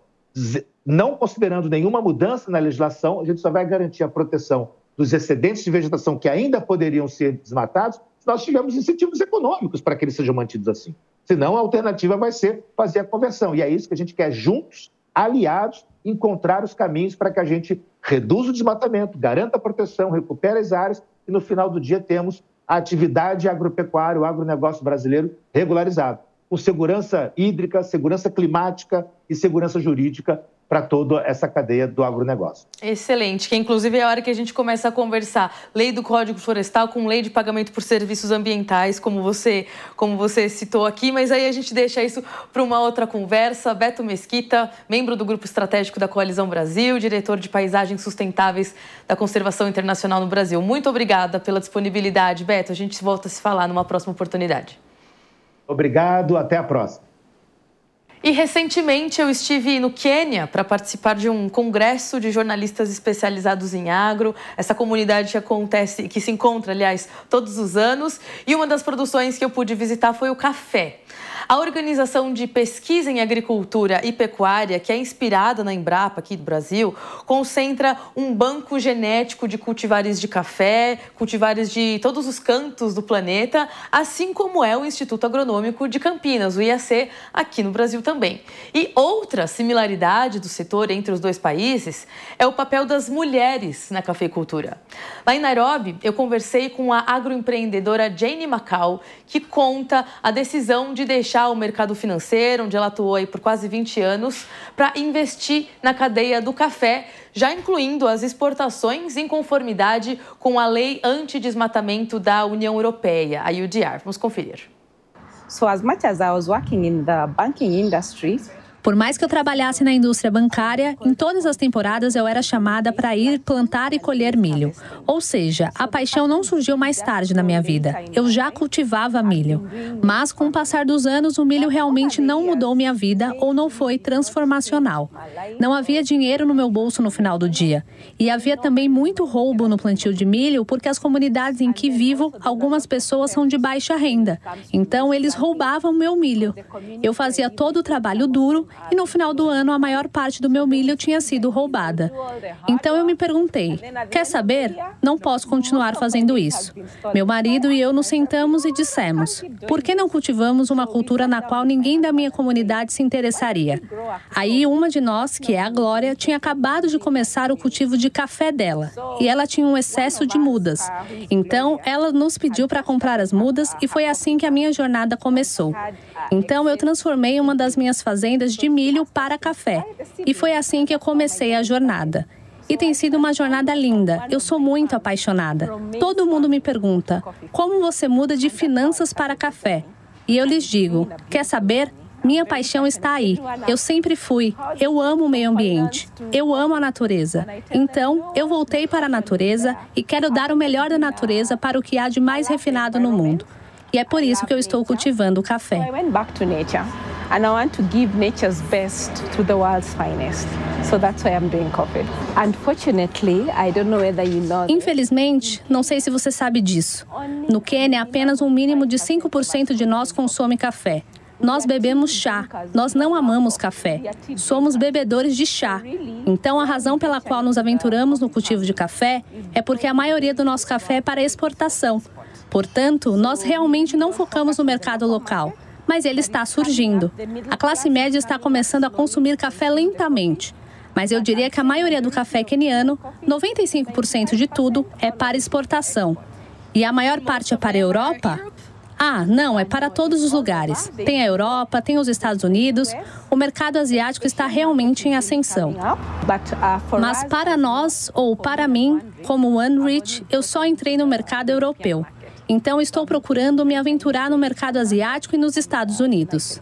não considerando nenhuma mudança na legislação, a gente só vai garantir a proteção dos excedentes de vegetação que ainda poderiam ser desmatados se nós tivermos incentivos econômicos para que eles sejam mantidos assim. Senão, a alternativa vai ser fazer a conversão. E é isso que a gente quer juntos aliados, encontrar os caminhos para que a gente reduza o desmatamento, garanta a proteção, recupere as áreas e no final do dia temos a atividade agropecuária, o agronegócio brasileiro regularizado, com segurança hídrica, segurança climática e segurança jurídica para toda essa cadeia do agronegócio. Excelente, que inclusive é a hora que a gente começa a conversar lei do Código Florestal com lei de pagamento por serviços ambientais, como você citou aqui, mas aí a gente deixa isso para uma outra conversa. Beto Mesquita, membro do Grupo Estratégico da Coalizão Brasil, diretor de Paisagens Sustentáveis da Conservação Internacional no Brasil. Muito obrigada pela disponibilidade, Beto. A gente volta a se falar numa próxima oportunidade. Obrigado, até a próxima. E recentemente eu estive no Quênia para participar de um congresso de jornalistas especializados em agro. Essa comunidade que se encontra, aliás, todos os anos. E uma das produções que eu pude visitar foi o café. A Organização de Pesquisa em Agricultura e Pecuária, que é inspirada na Embrapa aqui do Brasil, concentra um banco genético de cultivares de café, cultivares de todos os cantos do planeta, assim como é o Instituto Agronômico de Campinas, o IAC, aqui no Brasil também. E outra similaridade do setor entre os dois países é o papel das mulheres na cafeicultura. Lá em Nairobi, eu conversei com a agroempreendedora Jane Macau, que conta a decisão de deixar o mercado financeiro, onde ela atuou aí por quase 20 anos, para investir na cadeia do café, já incluindo as exportações em conformidade com a Lei Antidesmatamento da União Europeia, a UDR. Vamos conferir. So as much as I was working in the banking industry, por mais que eu trabalhasse na indústria bancária, em todas as temporadas eu era chamada para ir plantar e colher milho. Ou seja, a paixão não surgiu mais tarde na minha vida. Eu já cultivava milho. Mas, com o passar dos anos, o milho realmente não mudou minha vida ou não foi transformacional. Não havia dinheiro no meu bolso no final do dia. E havia também muito roubo no plantio de milho, porque as comunidades em que vivo, algumas pessoas são de baixa renda. Então, eles roubavam meu milho. Eu fazia todo o trabalho duro, e no final do ano a maior parte do meu milho tinha sido roubada. Então eu me perguntei, quer saber? Não posso continuar fazendo isso. Meu marido e eu nos sentamos e dissemos, por que não cultivamos uma cultura na qual ninguém da minha comunidade se interessaria? Aí uma de nós, que é a Glória, tinha acabado de começar o cultivo de café dela e ela tinha um excesso de mudas. Então ela nos pediu para comprar as mudas e foi assim que a minha jornada começou. Então eu transformei uma das minhas fazendas de milho para café. E foi assim que eu comecei a jornada. E tem sido uma jornada linda. Eu sou muito apaixonada. Todo mundo me pergunta, como você muda de finanças para café? E eu lhes digo, quer saber? Minha paixão está aí. Eu sempre fui. Eu amo o meio ambiente. Eu amo a natureza. Então, eu voltei para a natureza e quero dar o melhor da natureza para o que há de mais refinado no mundo. E é por isso que eu estou cultivando o café. And I want to give nature's best to the world's finest. So that's why I'm doing coffee. Unfortunately, I don't know whether you know. Infelizmente, não sei se você sabe disso. No Quênia, apenas um mínimo de 5% de nós consome café. Nós bebemos chá. Nós não amamos café. Somos bebedores de chá. Então, a razão pela qual nos aventuramos no cultivo de café é porque a maioria do nosso café é para exportação. Portanto, nós realmente não focamos no mercado local. Mas ele está surgindo. A classe média está começando a consumir café lentamente. Mas eu diria que a maioria do café queniano, 95% de tudo, é para exportação. E a maior parte é para a Europa? Ah, não, é para todos os lugares. Tem a Europa, tem os Estados Unidos. O mercado asiático está realmente em ascensão. Mas para nós, ou para mim, como OneReach, eu só entrei no mercado europeu. Então, estou procurando me aventurar no mercado asiático e nos Estados Unidos.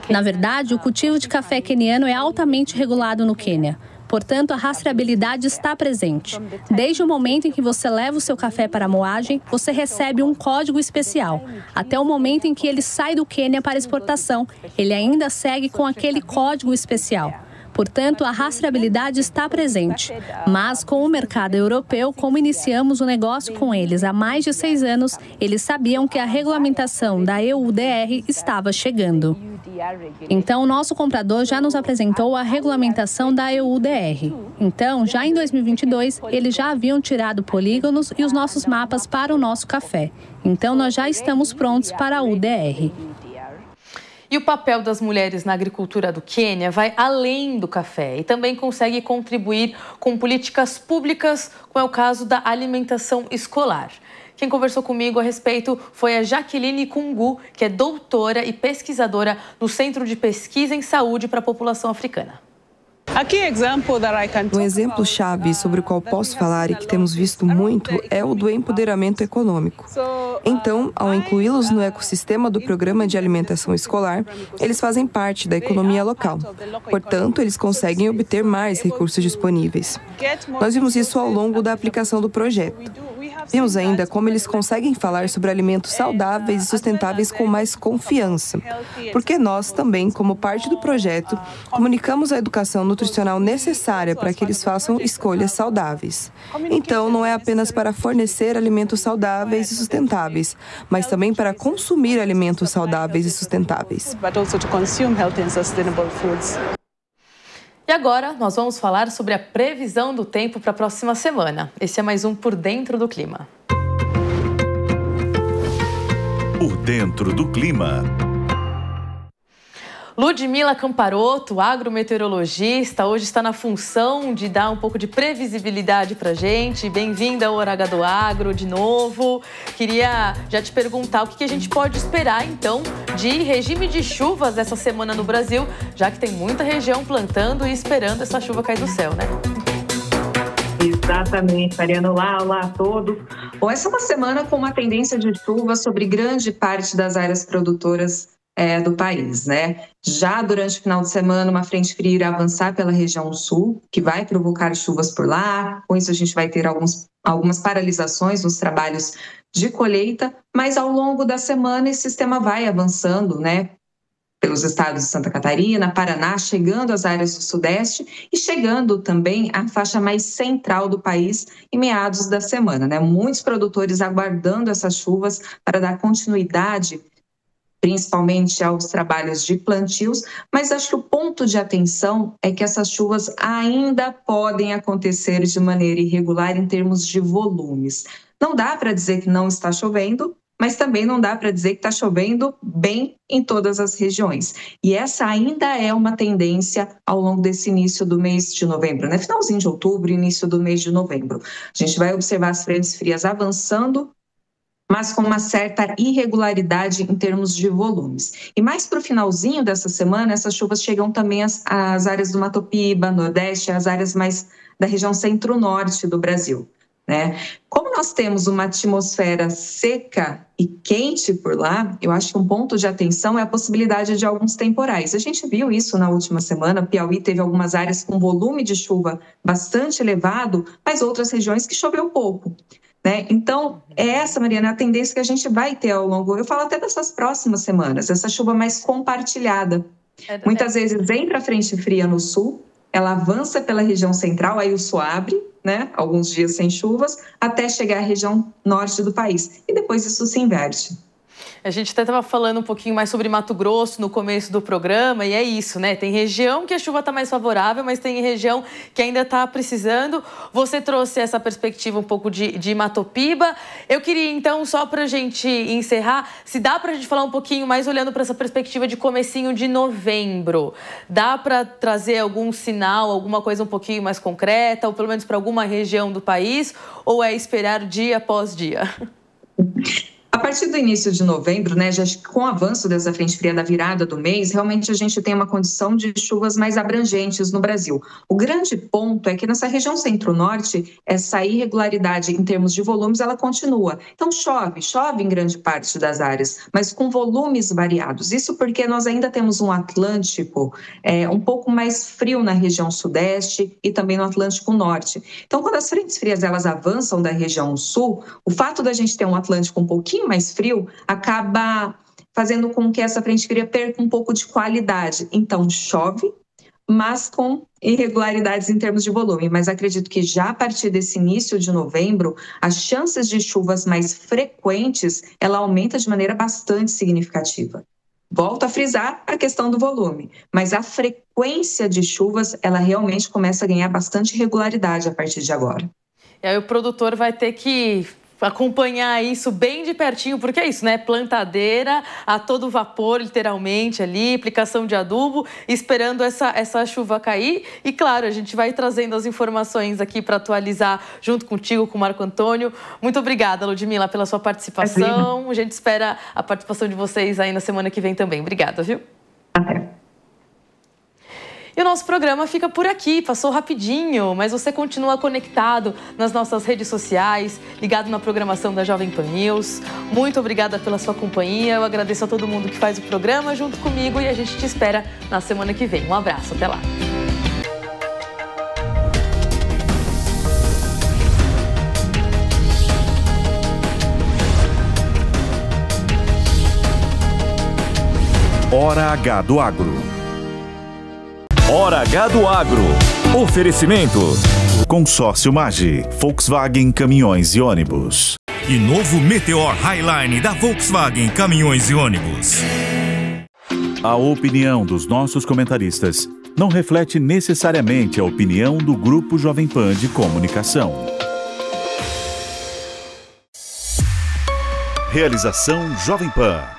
Na verdade, o cultivo de café queniano é altamente regulado no Quênia. Portanto, a rastreabilidade está presente. Desde o momento em que você leva o seu café para a moagem, você recebe um código especial. Até o momento em que ele sai do Quênia para exportação, ele ainda segue com aquele código especial. Portanto, a rastreabilidade está presente. Mas, com o mercado europeu, como iniciamos o negócio com eles há mais de 6 anos, eles sabiam que a regulamentação da EUDR estava chegando. Então, o nosso comprador já nos apresentou a regulamentação da EUDR. Então, já em 2022, eles já haviam tirado polígonos e os nossos mapas para o nosso café. Então, nós já estamos prontos para a UDR. E o papel das mulheres na agricultura do Quênia vai além do café e também consegue contribuir com políticas públicas, como é o caso da alimentação escolar. Quem conversou comigo a respeito foi a Jaqueline Kungu, que é doutora e pesquisadora no Centro de Pesquisa em Saúde para a População Africana. Um exemplo-chave sobre o qual posso falar e que temos visto muito é o do empoderamento econômico. Então, ao incluí-los no ecossistema do Programa de Alimentação Escolar, eles fazem parte da economia local. Portanto, eles conseguem obter mais recursos disponíveis. Nós vimos isso ao longo da aplicação do projeto. Vimos ainda como eles conseguem falar sobre alimentos saudáveis e sustentáveis com mais confiança, porque nós também, como parte do projeto, comunicamos a educação nutricional necessária para que eles façam escolhas saudáveis. Então, não é apenas para fornecer alimentos saudáveis e sustentáveis, mas também para consumir alimentos saudáveis e sustentáveis. E agora nós vamos falar sobre a previsão do tempo para a próxima semana. Esse é mais um Por Dentro do Clima. Por Dentro do Clima. Ludmila Camparoto, agrometeorologista, hoje está na função de dar um pouco de previsibilidade para a gente. Bem-vinda ao Hora H do Agro de novo. Queria já te perguntar o que a gente pode esperar, então, de regime de chuvas essa semana no Brasil, já que tem muita região plantando e esperando essa chuva cair do céu, né? Exatamente, Mariana. Olá a todos. Bom, essa é uma semana com uma tendência de chuva sobre grande parte das áreas produtoras do país, né? Já durante o final de semana, uma frente fria irá avançar pela região sul, que vai provocar chuvas por lá. Com isso, a gente vai ter algumas paralisações nos trabalhos de colheita, mas ao longo da semana esse sistema vai avançando, né? Pelos estados de Santa Catarina, Paraná, chegando às áreas do Sudeste e chegando também à faixa mais central do país em meados da semana, né? Muitos produtores aguardando essas chuvas para dar continuidade principalmente aos trabalhos de plantios, mas acho que o ponto de atenção é que essas chuvas ainda podem acontecer de maneira irregular em termos de volumes. Não dá para dizer que não está chovendo, mas também não dá para dizer que está chovendo bem em todas as regiões. E essa ainda é uma tendência ao longo desse início do mês de novembro, né? Finalzinho de outubro, início do mês de novembro. A gente vai observar as frentes frias avançando, mas com uma certa irregularidade em termos de volumes. E mais para o finalzinho dessa semana, essas chuvas chegam também às áreas do Mato Piba, Nordeste, às áreas mais da região centro-norte do Brasil, né? Como nós temos uma atmosfera seca e quente por lá, eu acho que um ponto de atenção é a possibilidade de alguns temporais. A gente viu isso na última semana, Piauí teve algumas áreas com volume de chuva bastante elevado, mas outras regiões que choveu pouco. Então, é essa, Mariana, a tendência que a gente vai ter ao longo, eu falo até dessas próximas semanas, essa chuva mais compartilhada. Muitas vezes entra a frente fria no sul, ela avança pela região central, aí o sul abre, né? Alguns dias sem chuvas, até chegar à região norte do país. E depois isso se inverte. A gente até estava falando um pouquinho mais sobre Mato Grosso no começo do programa, e é isso, né? Tem região que a chuva está mais favorável, mas tem região que ainda está precisando. Você trouxe essa perspectiva um pouco de Mato Piba. Eu queria, então, só para a gente encerrar, se dá para a gente falar um pouquinho mais olhando para essa perspectiva de comecinho de novembro. Dá para trazer algum sinal, alguma coisa um pouquinho mais concreta, ou pelo menos para alguma região do país, ou é esperar dia após dia? A partir do início de novembro, né, já com o avanço dessa frente fria da virada do mês, realmente a gente tem uma condição de chuvas mais abrangentes no Brasil. O grande ponto é que nessa região centro-norte, essa irregularidade em termos de volumes, ela continua. Então chove em grande parte das áreas, mas com volumes variados. Isso porque nós ainda temos um Atlântico um pouco mais frio na região sudeste e também no Atlântico Norte. Então, quando as frentes frias elas avançam da região sul, o fato da gente ter um Atlântico um pouquinho mais frio acaba fazendo com que essa frente fria perca um pouco de qualidade. Então, chove, mas com irregularidades em termos de volume. Mas acredito que já a partir desse início de novembro, as chances de chuvas mais frequentes, ela aumenta de maneira bastante significativa. Volto a frisar a questão do volume, mas a frequência de chuvas, ela realmente começa a ganhar bastante regularidade a partir de agora. E aí o produtor vai ter que acompanhar isso bem de pertinho, porque é isso, né? Plantadeira a todo vapor, literalmente, ali, aplicação de adubo, esperando essa chuva cair. E, claro, a gente vai trazendo as informações aqui para atualizar junto contigo, com o Marco Antônio. Muito obrigada, Ludmila, pela sua participação. A gente espera a participação de vocês aí na semana que vem também. Obrigada, viu? Até. E o nosso programa fica por aqui, passou rapidinho, mas você continua conectado nas nossas redes sociais, ligado na programação da Jovem Pan News. Muito obrigada pela sua companhia, eu agradeço a todo mundo que faz o programa junto comigo e a gente te espera na semana que vem. Um abraço, até lá. Hora H do Agro. Hora H do Agro. Oferecimento. Consórcio Magi. Volkswagen Caminhões e Ônibus. E novo Meteor Highline da Volkswagen Caminhões e Ônibus. A opinião dos nossos comentaristas não reflete necessariamente a opinião do Grupo Jovem Pan de Comunicação. Realização Jovem Pan.